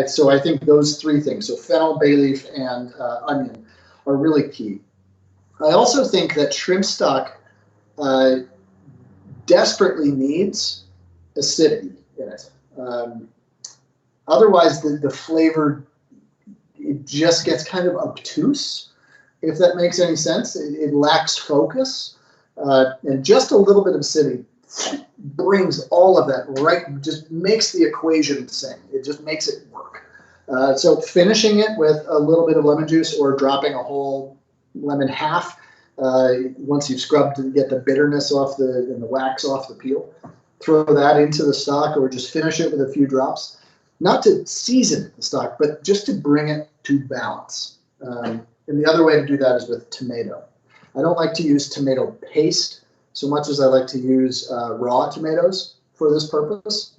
S1: So I think those 3 things, so fennel, bay leaf, and onion, are really key. I also think that shrimp stock desperately needs acidity in it. Otherwise, the flavor, it just gets kind of obtuse, if that makes any sense. It lacks focus, and just a little bit of acidity brings all of that right, just makes the equation sing. It just makes it work. So finishing it with a little bit of lemon juice, or dropping a whole lemon half, once you've scrubbed to get the bitterness off and the wax off the peel, throw that into the stock, or just finish it with a few drops. Not to season the stock, but just to bring it to balance. And the other way to do that is with tomato. I don't like to use tomato paste so much as I like to use raw tomatoes for this purpose.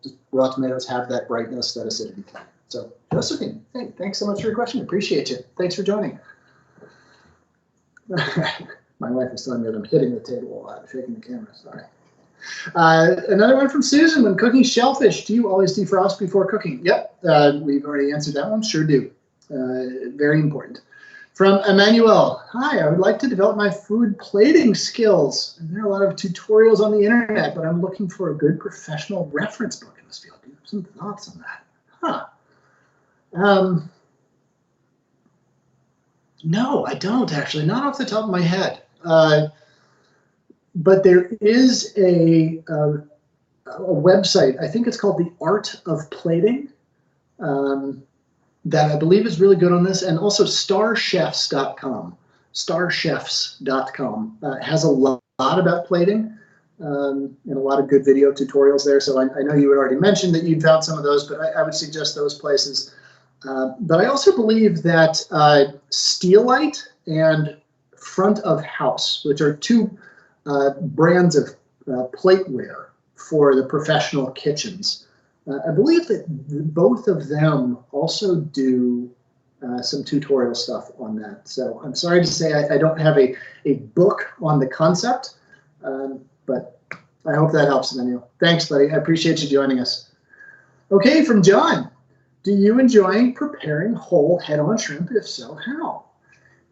S1: Just raw tomatoes have that brightness, that acidity. So, Josephine, hey, thanks so much for your question. Appreciate you. Thanks for joining. My wife is telling me that I'm hitting the table a lot, shaking the camera. Sorry. Another one from Susan. When cooking shellfish, do you always defrost before cooking? Yep, we've already answered that one. Sure do. Very important. From Emmanuel. Hi, I would like to develop my food plating skills. There are a lot of tutorials on the internet, but I'm looking for a good professional reference book in this field. Do you have some thoughts on that? Huh. No, I don't actually. Not off the top of my head. But there is a website, I think it's called The Art of Plating, that I believe is really good on this, and also starchefs.com. Starchefs.com has a lot about plating and a lot of good video tutorials there. So I know you had already mentioned that you'd found some of those, but I would suggest those places. But I also believe that Steelite and Front of House, which are two brands of plateware for the professional kitchens. I believe that both of them also do some tutorial stuff on that. So I'm sorry to say I don't have a book on the concept, but I hope that helps, Emmanuel. Thanks, buddy. I appreciate you joining us. Okay, from John. Do you enjoy preparing whole head-on shrimp? If so, how?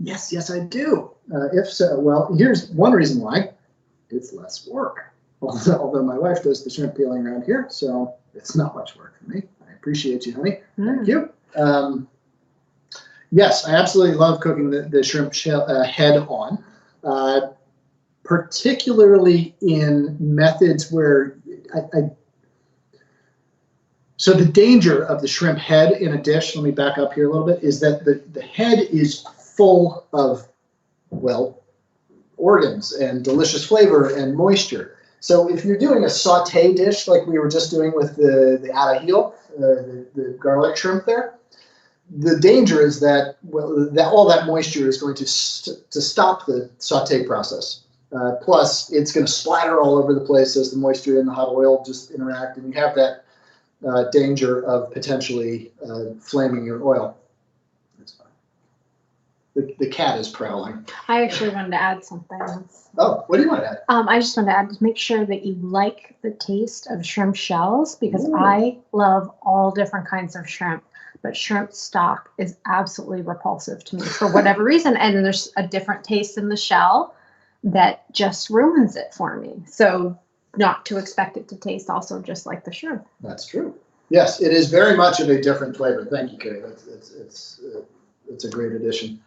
S1: Yes, I do. If so, well, here's one reason why. It's less work. Although my wife does the shrimp peeling around here, so it's not much work for me. I appreciate you, honey. Thank you. Yes, I absolutely love cooking the shrimp head on, particularly in methods where so the danger of the shrimp head in a dish, let me back up here a little bit, is that the head is full of, well, organs and delicious flavor and moisture. So if you're doing a saute dish like we were just doing with the arahil, the garlic shrimp there, the danger is that, well, all that moisture is going to stop the saute process. Plus, it's going to splatter all over the place as the moisture and the hot oil just interact, and you have that danger of potentially flaming your oil. That's fine. The cat is prowling.
S2: I actually wanted to add something.
S1: Oh, what do you want to add?
S2: I just wanted to add to make sure that you like the taste of shrimp shells, because I love all different kinds of shrimp, but shrimp stock is absolutely repulsive to me for whatever reason. And then there's a different taste in the shell that just ruins it for me. So not to expect it to taste also just like the shrimp. That's
S1: true. Yes, it is very much of a different flavor. Thank you, Carrie. It's a great addition.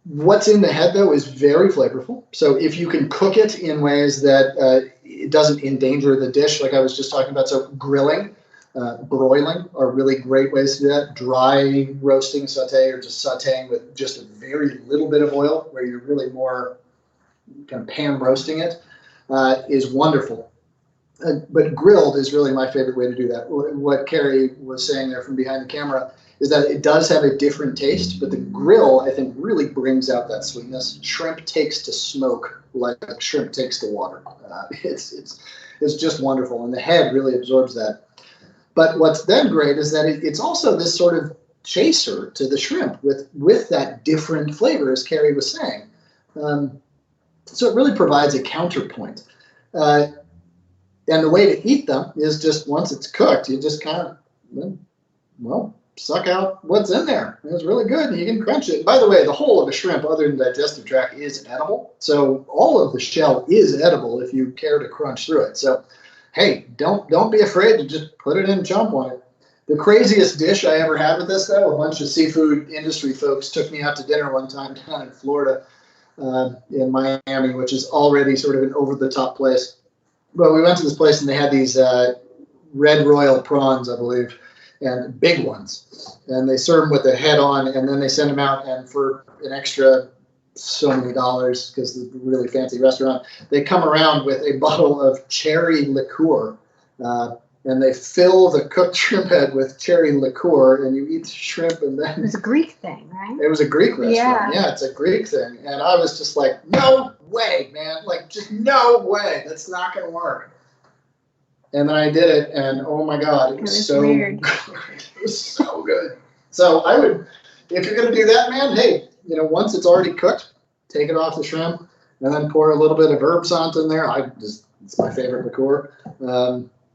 S1: What's in the head, though, is very flavorful. So if you can cook it in ways that it doesn't endanger the dish, like I was just talking about, so grilling, broiling are really great ways to do that. Dry roasting, saute, or just sauteing with just a very little bit of oil, where you're really more kind of pan roasting it, is wonderful. But grilled is really my favorite way to do that. What Carrie was saying there from behind the camera is that it does have a different taste, but the grill, I think, really brings out that sweetness. Shrimp takes to smoke like shrimp takes to water. It's just wonderful, and the head really absorbs that. But what's then great is that it's also this sort of chaser to the shrimp with that different flavor, as Carrie was saying. So it really provides a counterpoint. And the way to eat them is just once it's cooked, you just kind of, well, suck out what's in there. It's really good, and you can crunch it. By the way, the whole of a shrimp, other than the digestive tract, is edible. So all of the shell is edible if you care to crunch through it. So, hey, don't be afraid to just put it in and chomp on it. The craziest dish I ever had with this, though, a bunch of seafood industry folks took me out to dinner one time down in Florida, in Miami, which is already sort of an over-the-top place. But we went to this place, and they had these red royal prawns, I believe, and big ones. And they serve them with the head on, and then they send them out, and for an extra so many dollars, because it's a really fancy restaurant, they come around with a bottle of cherry liqueur. And and they fill the cooked shrimp head with cherry liqueur, and you eat the shrimp, and then
S2: It was a Greek thing, right?
S1: it was a Greek restaurant.
S2: Yeah.
S1: Yeah, it's a Greek thing, and I was just like, no way, man, like just no way, that's not gonna work. And then I did it, and oh my God, it was so
S2: weird.
S1: good. It was so good. So I would, if you're gonna do that, man, hey, once it's already cooked, take it off the shrimp, and then pour a little bit of herb sant in there. It's my favorite liqueur.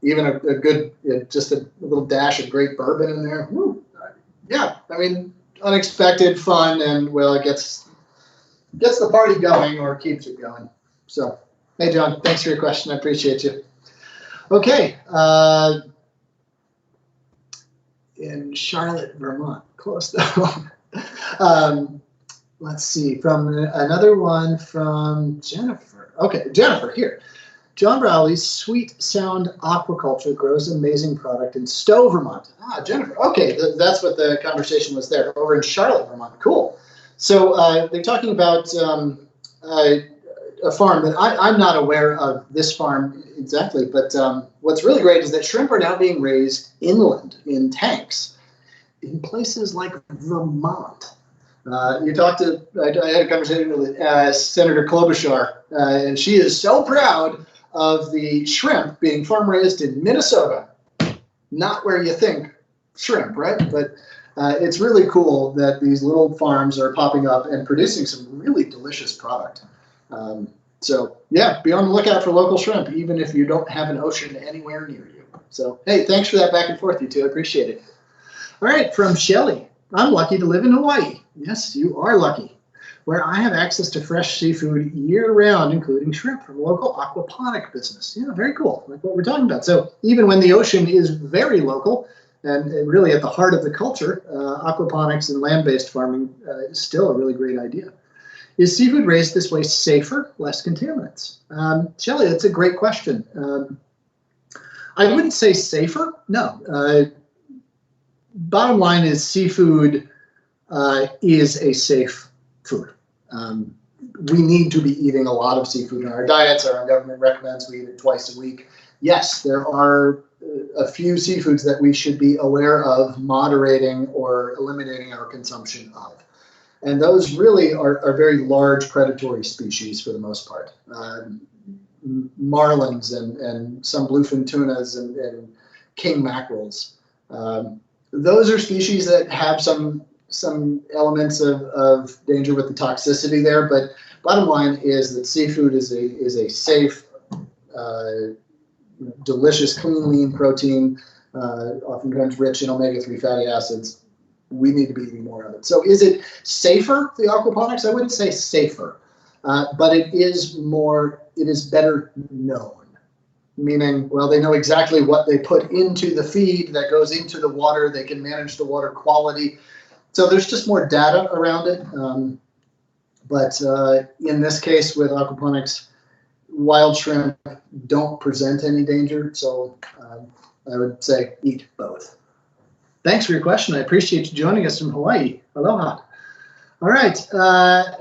S1: Even a good, just a little dash of great bourbon in there. Woo. Yeah, I mean, unexpected fun, and well, it gets the party going or keeps it going. So, hey, John, thanks for your question. I appreciate you. Okay, in Charlotte, Vermont, close though. Let's see, from another one from Jennifer. Okay, Jennifer, here. John Browley's Sweet Sound Aquaculture grows an amazing product in Stowe, Vermont. Ah, Jennifer. Okay, that's what the conversation was there, over in Charlotte, Vermont. Cool. So they're talking about a farm that I'm not aware of this farm exactly, but what's really great is that shrimp are now being raised inland in tanks in places like Vermont. I had a conversation with Senator Klobuchar, and she is so proud of the shrimp being farm raised in Minnesota. Not where you think shrimp, right? But it's really cool that these little farms are popping up and producing some really delicious product. So yeah, be on the lookout for local shrimp, even if you don't have an ocean anywhere near you. So hey, thanks for that back and forth, you two. I appreciate it. All right, from Shelley. I'm lucky to live in Hawaii. Yes, you are lucky. Where I have access to fresh seafood year-round, including shrimp from a local aquaponic business. Yeah, very cool, like what we're talking about. So even when the ocean is very local and really at the heart of the culture, aquaponics and land-based farming is still a really great idea. Is seafood raised this way safer, less contaminants? Shelley, that's a great question. I wouldn't say safer, no. Bottom line is seafood is a safe food. We need to be eating a lot of seafood in our diets. Our government recommends we eat it twice a week. Yes, there are a few seafoods that we should be aware of moderating or eliminating our consumption of. And those really are very large predatory species for the most part. Marlins and some bluefin tunas and king mackerels. Those are species that have some elements of danger with the toxicity there, but bottom line is that seafood is a safe, delicious, clean, lean protein, oftentimes rich in omega-3 fatty acids. We need to be eating more of it. So is it safer, the aquaponics? I wouldn't say safer, but it is better known. Meaning, well, they know exactly what they put into the feed that goes into the water. They can manage the water quality. So there's just more data around it. But in this case with aquaponics, wild shrimp don't present any danger. So I would say eat both. Thanks for your question. I appreciate you joining us from Hawaii. Aloha. All right,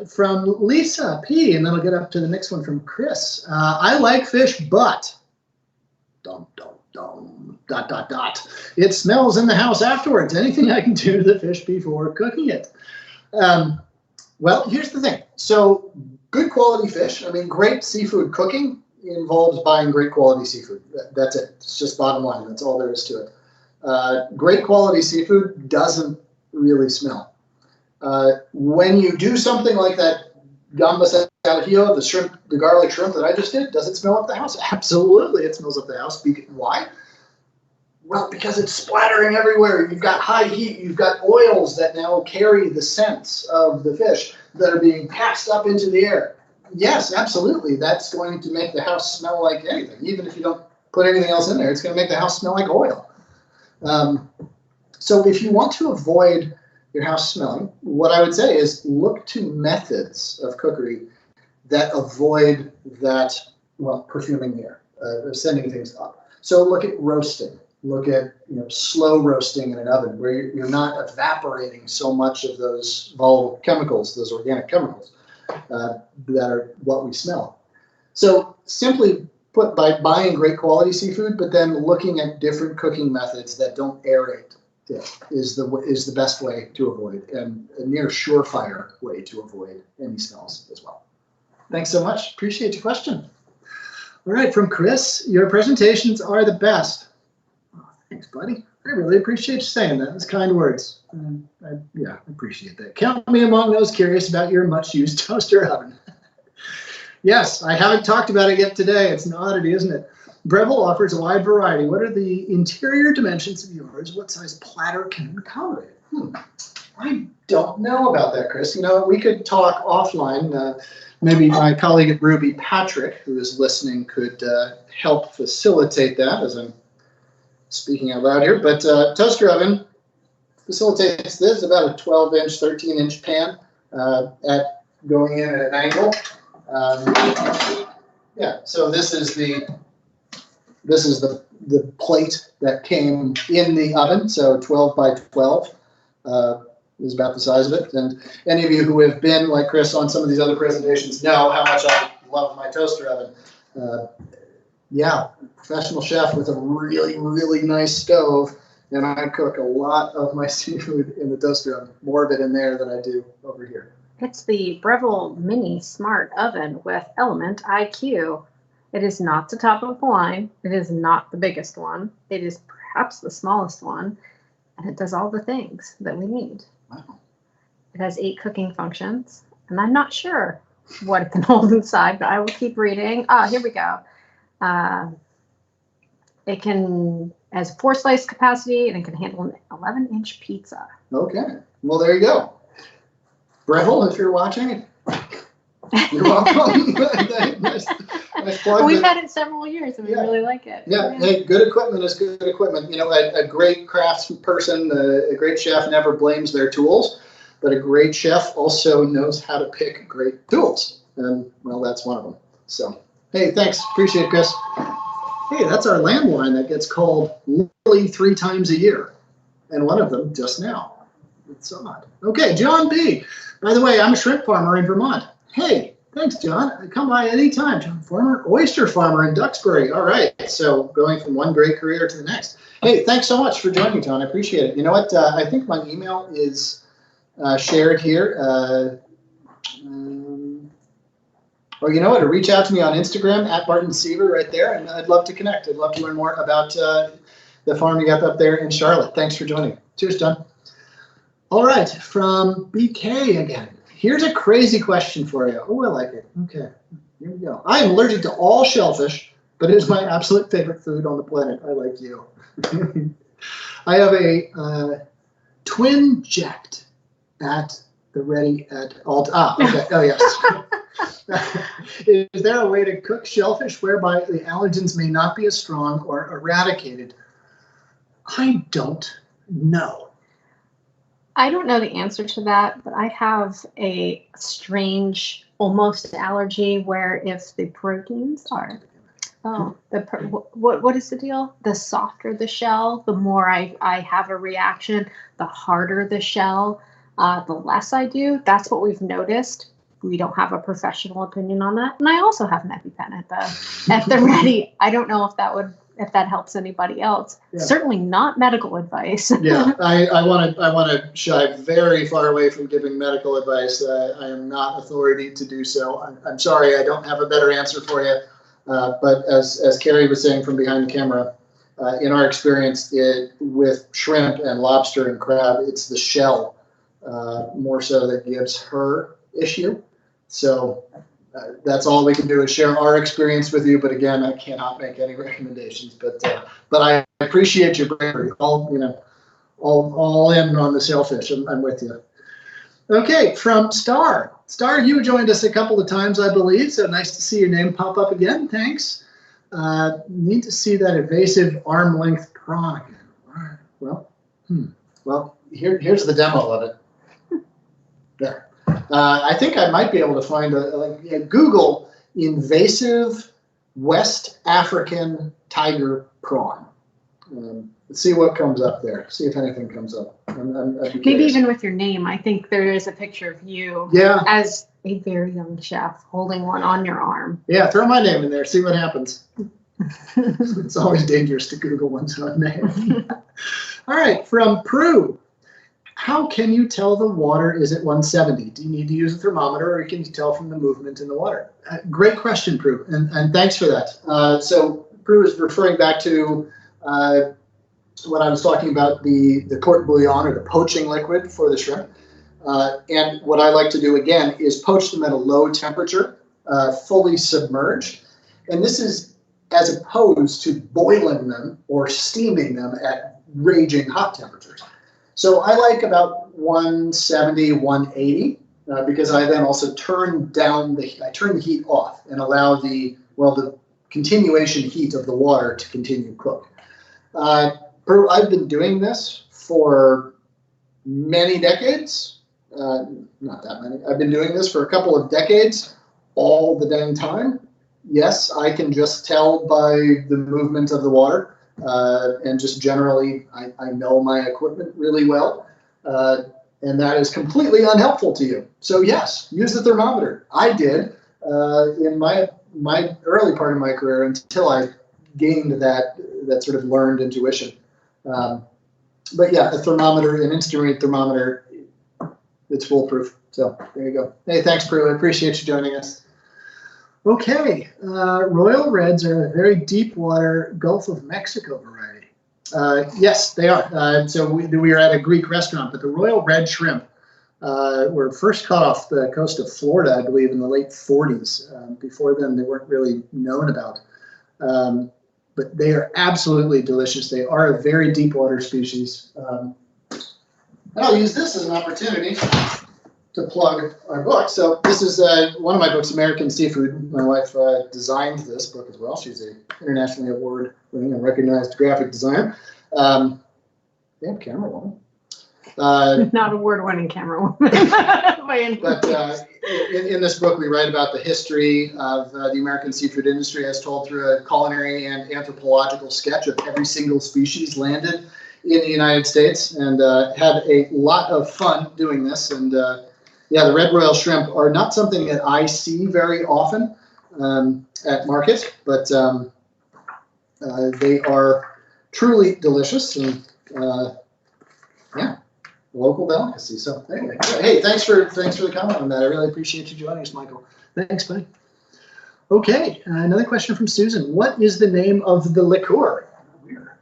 S1: from Lisa P, and then I'll get up to the next one from Chris. I like fish, but... Dum, dum, dum, ... It smells in the house afterwards. Anything I can do to the fish before cooking it? Well, here's the thing. So good quality fish, I mean, great seafood cooking involves buying great quality seafood. That's it. It's just bottom line. That's all there is to it. Great quality seafood doesn't really smell. When you do something like that gamba salajillo, the garlic shrimp that I just did, does it smell up the house? Absolutely, it smells up the house. Why? Well, because it's splattering everywhere. You've got high heat. You've got oils that now carry the scents of the fish that are being passed up into the air. Yes, absolutely. That's going to make the house smell like anything. Even if you don't put anything else in there, it's going to make the house smell like oil. So if you want to avoid your house smelling, what I would say is look to methods of cookery that avoid that, well, perfuming the air, or sending things up. So look at roasting. Look at slow roasting in an oven where you're not evaporating so much of those volatile chemicals, those organic chemicals that are what we smell. So simply by buying great quality seafood, but then looking at different cooking methods that don't aerate is the best way to avoid, and a near surefire way to avoid any smells as well. Thanks so much. Appreciate your question. All right, from Chris, your presentations are the best. Oh, thanks, buddy. I really appreciate you saying that. That's kind words. I appreciate that. Count me among those curious about your much-used toaster oven. Yes, I haven't talked about it yet today. It's an oddity, isn't it? Breville offers a wide variety. What are the interior dimensions of yours? What size platter can it accommodate? I don't know about that, Chris. You know, we could talk offline. Maybe my colleague at Rouxbe, Patrick, who is listening, could help facilitate that as I'm speaking out loud here. But toaster oven facilitates this, about a 12-inch, 13-inch pan at going in at an angle. Yeah, so this is the plate that came in the oven. So 12 by 12 is about the size of it. And any of you who have been like Chris on some of these other presentations know how much I love my toaster oven. Yeah, professional chef with a really, really nice stove. And I cook a lot of my seafood in the toaster oven, more of it in there than I do over here.
S2: It's the Breville Mini Smart Oven with Element IQ. It is not the top of the line. It is not the biggest one. It is perhaps the smallest one. And it does all the things that we need.
S1: Wow.
S2: It has 8 cooking functions. And I'm not sure what it can hold inside, but I will keep reading. Here we go. It has 4 slice capacity, and it can handle an 11-inch pizza.
S1: Okay. Well, there you go. Breville, if you're watching, you're welcome. nice plug.
S2: We've had it several years, and we really like it.
S1: Yeah. Hey, good equipment is good equipment. You know, a great craftsperson, a great chef never blames their tools, but a great chef also knows how to pick great tools. And, well, that's one of them. So, hey, thanks. Appreciate it, Chris. Hey, that's our landline that gets called literally 3 times a year, and one of them just now. It's odd. Okay, John B. By the way, I'm a shrimp farmer in Vermont. Hey, thanks, John. I come by anytime. John, former oyster farmer in Duxbury. All right, so going from one great career to the next. Hey, thanks so much for joining, John. I appreciate it. You know what? I think my email is shared here. Or you know what? Or reach out to me on Instagram at Barton Seaver right there, and I'd love to connect. I'd love to learn more about the farm you got up there in Charlotte. Thanks for joining. Cheers, John. All right, from BK again. Here's a crazy question for you. Oh, I like it. Okay, here we go. I am allergic to all shellfish, but it is my absolute favorite food on the planet. I like you. I have a twin jet at the ready at all. Okay. Oh, yes. Is there a way to cook shellfish whereby the allergens may not be as strong or eradicated? I don't know.
S2: I don't know the answer to that, but I have a strange almost allergy where if the proteins are, what is the deal? The softer the shell, the more I have a reaction. The harder the shell, the less I do. That's what we've noticed. We don't have a professional opinion on that. And I also have an EpiPen at the ready. I don't know if that helps anybody else. Yeah. Certainly not medical advice.
S1: Yeah, I want to shy very far away from giving medical advice. I am not authority to do so. I'm sorry, I don't have a better answer for you. But as Carrie was saying from behind the camera, in our experience with shrimp and lobster and crab, it's the shell more so that gives her issue. So that's all we can do is share our experience with you. But again, I cannot make any recommendations. But I appreciate your bravery. All in on the shellfish. I'm with you. Okay, from Star. Star, you joined us a couple of times, I believe. So nice to see your name pop up again. Thanks. Need to see that evasive arm length prawn again. All right. Well, here's the demo of it. There. I think I might be able to find Google invasive West African tiger prawn. Let's see what comes up there. See if anything comes up. I'd be
S2: Maybe
S1: curious.
S2: even with your name. I think there is a picture of you
S1: Yeah,
S2: as a very young chef holding one on your arm.
S1: yeah. Throw my name in there. See what happens. It's always dangerous to Google one's own name. All right, from Prue. How can you tell the water is at 170? Do you need to use a thermometer, or can you tell from the movement in the water? Great question, Prue, and thanks for that. So Prue is referring back to when I was talking about the court bouillon or the poaching liquid for the shrimp. And what I like to do again is poach them at a low temperature, fully submerged. And this is as opposed to boiling them or steaming them at raging hot temperatures. So I like about 170, 180, because I then also turn the heat off and allow the continuation heat of the water to continue to cook. I've been doing this for many decades, not that many. I've been doing this for a couple of decades, all the dang time. Yes, I can just tell by the movement of the water, and just generally, I know my equipment really well, and that is completely unhelpful to you. So yes, use the thermometer. I did in my early part of my career until I gained that sort of learned intuition. But yeah, a thermometer, an instrument thermometer, it's foolproof. So there you go. Hey, thanks, Prue. I appreciate you joining us. Okay, Royal Reds are a very deep water Gulf of Mexico variety. Yes, they are. So we are at a Greek restaurant, but the Royal Red shrimp were first caught off the coast of Florida, I believe, in the late 40s. Before then, they weren't really known about. But they are absolutely delicious. They are a very deep water species. And I'll use this as an opportunity to plug our book. So this is one of my books, American Seafood. My wife designed this book as well. She's an internationally award-winning and recognized graphic designer. Damn camera woman.
S2: Not award-winning camera woman.
S1: But in this book, we write about the history of the American seafood industry as told through a culinary and anthropological sketch of every single species landed in the United States, and had a lot of fun doing this. And yeah, the red royal shrimp are not something that I see very often at market, but they are truly delicious, and yeah, local delicacy. So anyway, hey, thanks for the comment on that. I really appreciate you joining us, Michael. Thanks, buddy. Okay, another question from Susan. What is the name of the liqueur? We're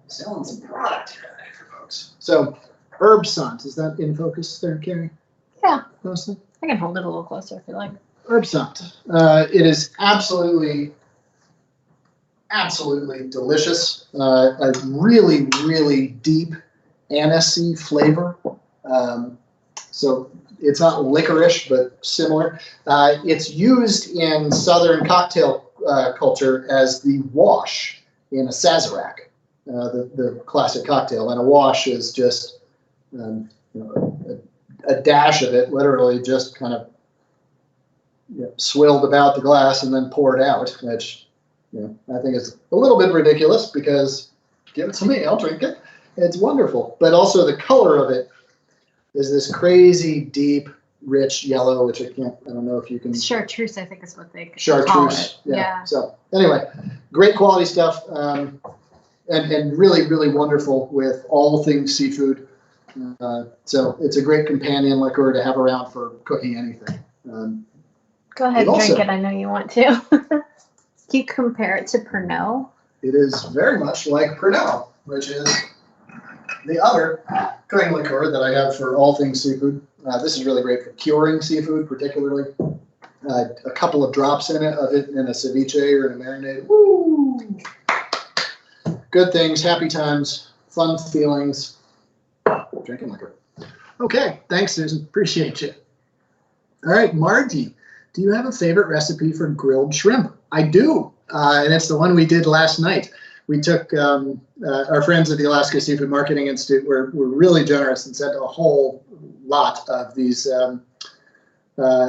S1: selling some product here for folks. So, Herb Sant, is that in focus there, Carrie?
S2: Yeah.
S1: Mostly?
S2: I can hold it a little closer if you like.
S1: Herb Sant. It is absolutely delicious. A really, really deep anisey flavor. So it's not licorice, but similar. It's used in Southern cocktail culture as the wash in a sazerac, the classic cocktail. And a wash is just a dash of it, literally just kind of swilled about the glass and then poured out, which I think is a little bit ridiculous because give it to me, I'll drink it. It's wonderful. But also the color of it is this crazy, deep, rich yellow, which I don't know if you can.
S2: Chartreuse, I think is what they call
S1: Chartreuse.
S2: it.
S1: Yeah. So anyway, great quality stuff, and really, really wonderful with all things seafood. So it's a great companion liqueur to have around for cooking anything.
S2: Go ahead and drink it. I know you want to. Can you compare it to Pernod?
S1: It is very much like Pernod, which is the other cooking liqueur that I have for all things seafood. This is really great for curing seafood, particularly. A couple of drops of it in a ceviche or in a marinade. Woo! Good things, happy times, fun feelings. Drinking liquor. Okay, thanks, Susan. Appreciate you. All right, Margie, do you have a favorite recipe for grilled shrimp? I do, and it's the one we did last night. We took our friends at the Alaska Seafood Marketing Institute were really generous and sent a whole lot of these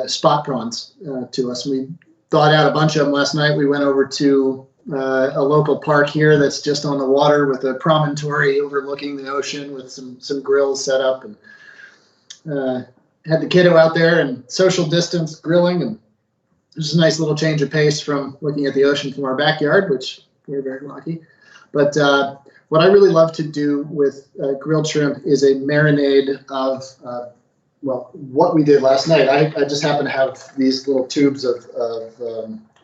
S1: spot prawns to us. We thawed out a bunch of them last night. We went over to a local park here that's just on the water with a promontory overlooking the ocean with some grills set up, and had the kiddo out there and social distance grilling, and it was a nice little change of pace from looking at the ocean from our backyard, which we're very lucky. But what I really love to do with grilled shrimp is a marinade of, well, what we did last night. I just happen to have these little tubes of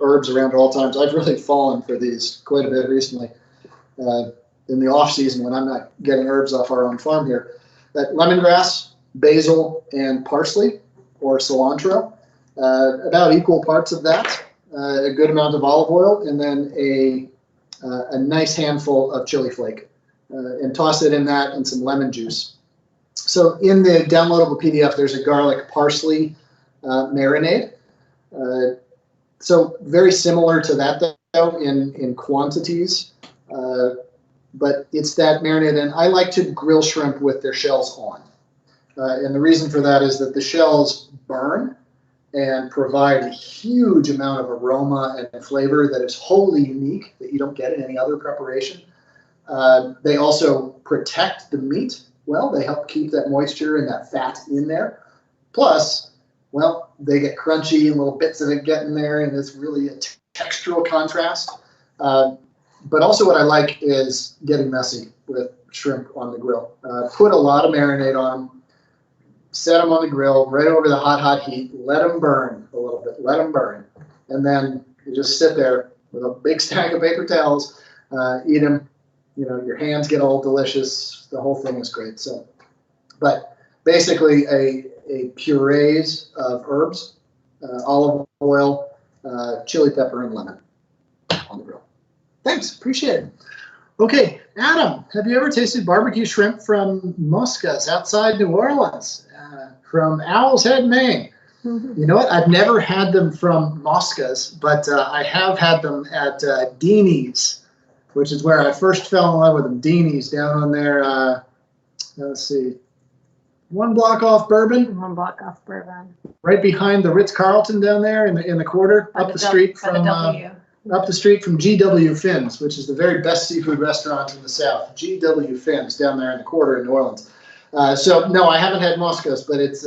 S1: herbs around at all times. I've really fallen for these quite a bit recently in the off season when I'm not getting herbs off our own farm here. That lemongrass, basil, and parsley or cilantro, about equal parts of that, a good amount of olive oil, and then a nice handful of chili flake, and toss it in that and some lemon juice. So in the downloadable PDF, there's a garlic parsley marinade. So very similar to that though in quantities, but it's that marinade, and I like to grill shrimp with their shells on. And the reason for that is that the shells burn and provide a huge amount of aroma and flavor that is wholly unique that you don't get in any other preparation. They also protect the meat well. They help keep that moisture and that fat in there. Plus, well, they get crunchy and little bits of it get in there, and it's really a textural contrast. But also what I like is getting messy with shrimp on the grill. Put a lot of marinade on them. Set them on the grill, right over the hot heat. Let them burn a little bit. Let them burn. And then you just sit there with a big stack of paper towels, eat them. You know, your hands get all delicious. The whole thing is great. So, but basically a purees of herbs, olive oil, chili pepper, and lemon on the grill. Thanks. Appreciate it. Okay, Adam, have you ever tasted barbecue shrimp from Mosca's outside New Orleans? From Owl's Head, Maine. You know what? I've never had them from Mosca's, but I have had them at Deanie's, which is where I first fell in love with them. Deanie's down on there, let's see, one block off Bourbon.
S2: One block off Bourbon.
S1: Right behind the Ritz-Carlton down there in the quarter, up the street from GW Finn's, which is the very best seafood restaurant in the South. GW Finn's down there in the quarter in New Orleans. So no, I haven't had Mosca's, but it's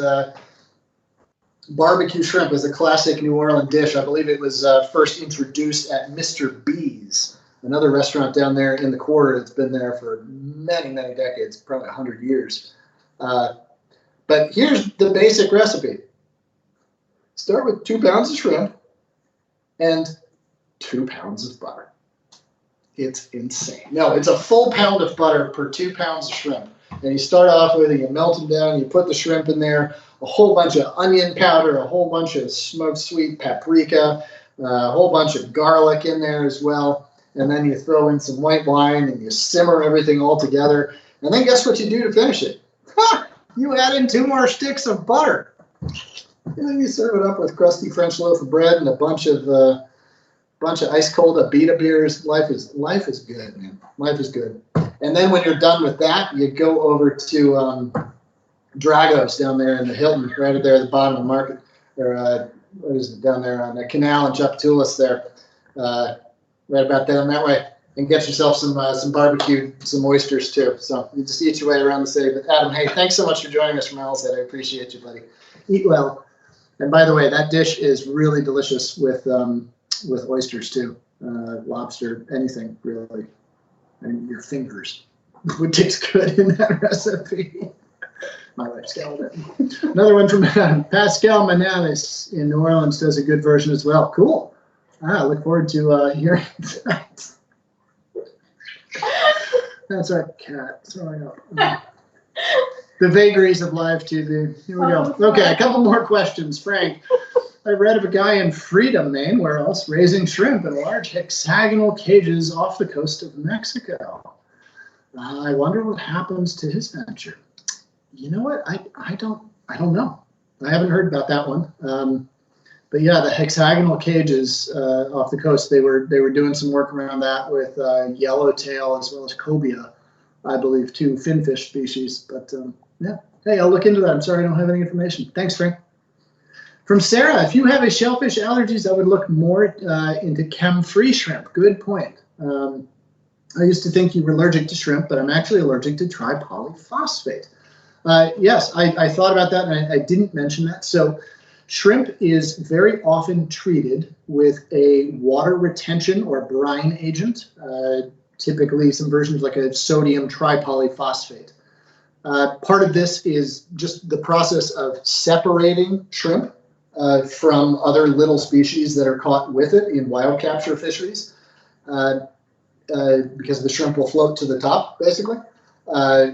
S1: barbecue shrimp is a classic New Orleans dish. I believe it was first introduced at Mr. B's, another restaurant down there in the quarter that's been there for many, many decades, probably 100 years. But here's the basic recipe. Start with 2 pounds of shrimp and 2 pounds of butter. It's insane. No, it's a full pound of butter per 2 pounds of shrimp. And you start off with it, you melt them down, you put the shrimp in there, a whole bunch of onion powder, a whole bunch of smoked sweet paprika, a whole bunch of garlic in there as well. And then you throw in some white wine and you simmer everything all together. And then guess what you do to finish it? Ha! You add in 2 more sticks of butter. And then you serve it up with crusty French loaf of bread and a bunch of ice cold Abita beers. Life is good, man. Life is good. And then when you're done with that, you go over to Drago's down there in the Hilton, right there at the bottom of the market, or what is it down there on the canal in Chapatulas there, right about down that way, and get yourself some barbecue, some oysters too. So you just eat your way around the city. But Adam, hey, thanks so much for joining us from Owl's Head. I appreciate you, buddy. Eat well. And by the way, that dish is really delicious with oysters too, lobster, anything really. And your fingers would taste good in that recipe. My wife's skeleton. Another one from Pascal Manalis in New Orleans does a good version as well. Cool. I look forward to hearing that. That's our cat throwing up. The vagaries of live TV. Here we go. Okay, a couple more questions. Frank, I read of a guy in Freedom, Maine, where else, raising shrimp in large hexagonal cages off the coast of Mexico. I wonder what happens to his venture. You know what? I don't know. I haven't heard about that one. But yeah, the hexagonal cages off the coast, they were doing some work around that with yellowtail as well as cobia, I believe, 2 finfish species. But yeah, hey, I'll look into that. I'm sorry I don't have any information. Thanks, Frank. From Sarah, if you have a shellfish allergies, I would look more into chem-free shrimp. Good point. I used to think you were allergic to shrimp, but I'm actually allergic to tripolyphosphate. Yes, I thought about that, and I didn't mention that. So shrimp is very often treated with a water retention or brine agent, typically some versions like a sodium tripolyphosphate. Part of this is just the process of separating shrimp from other little species that are caught with it in wild capture fisheries, because the shrimp will float to the top, basically,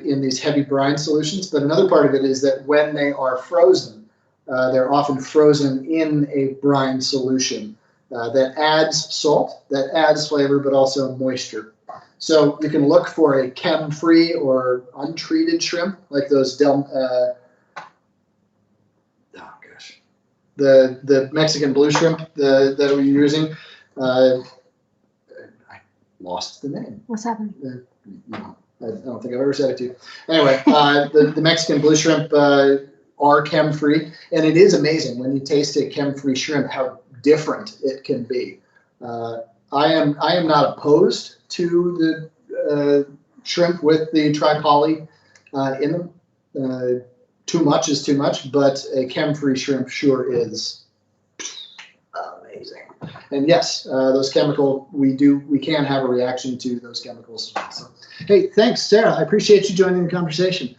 S1: in these heavy brine solutions. But another part of it is that when they are frozen, they're often frozen in a brine solution that adds salt, that adds flavor, but also moisture. So you can look for a chem-free or untreated shrimp, like those the Mexican blue shrimp that we're using. I lost the name.
S2: What's happening?
S1: No, I don't think I've ever said it to you. Anyway, the Mexican blue shrimp are chem-free, and it is amazing when you taste a chem-free shrimp how different it can be. I am not opposed to the shrimp with the tripoly in them. Too much is too much, but a chem-free shrimp sure is amazing. And yes, those we can have a reaction to those chemicals. So, hey, thanks, Sarah. I appreciate you joining the conversation.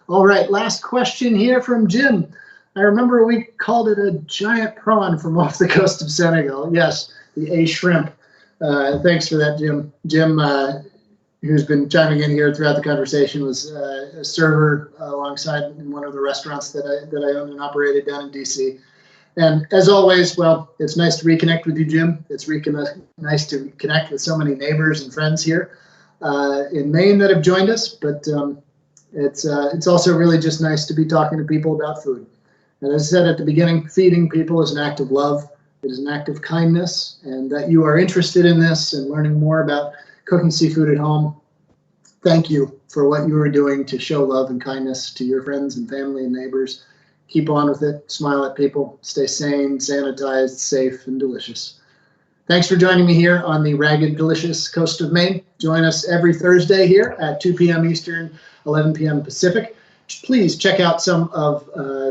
S1: All right, last question here from Jim. I remember we called it a giant prawn from off the coast of Senegal. Yes, the A shrimp. Thanks for that, Jim. Jim, who's been chiming in here throughout the conversation, was a server alongside in one of the restaurants that I owned and operated down in DC. And as always, well, it's nice to reconnect with you, Jim. It's nice to connect with so many neighbors and friends here in Maine that have joined us. But it's also really just nice to be talking to people about food. And as I said at the beginning, feeding people is an act of love. It is an act of kindness, and that you are interested in this and learning more about cooking seafood at home. Thank you for what you are doing to show love and kindness to your friends and family and neighbors. Keep on with it. Smile at people. Stay sane, sanitized, safe, and delicious. Thanks for joining me here on the ragged, delicious coast of Maine. Join us every Thursday here at 2 p.m. Eastern, 11 p.m. Pacific. Please check out some of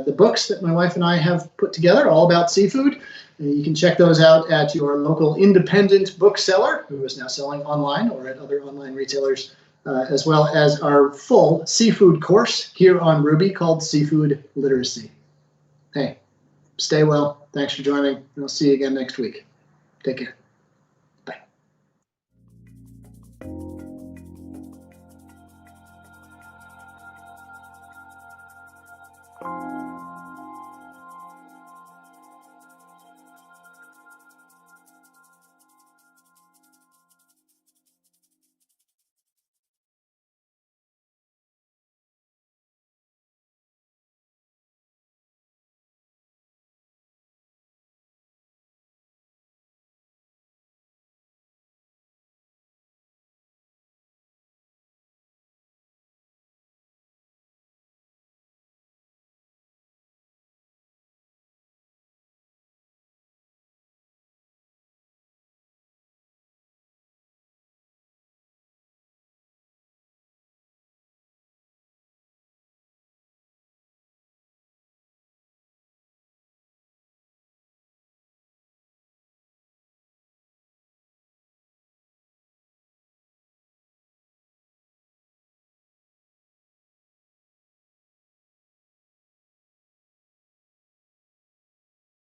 S1: the books that my wife and I have put together, all about seafood. You can check those out at your local independent bookseller, who is now selling online, or at other online retailers, as well as our full seafood course here on Rouxbe called Seafood Literacy. Hey, stay well. Thanks for joining, and I'll see you again next week. Take care.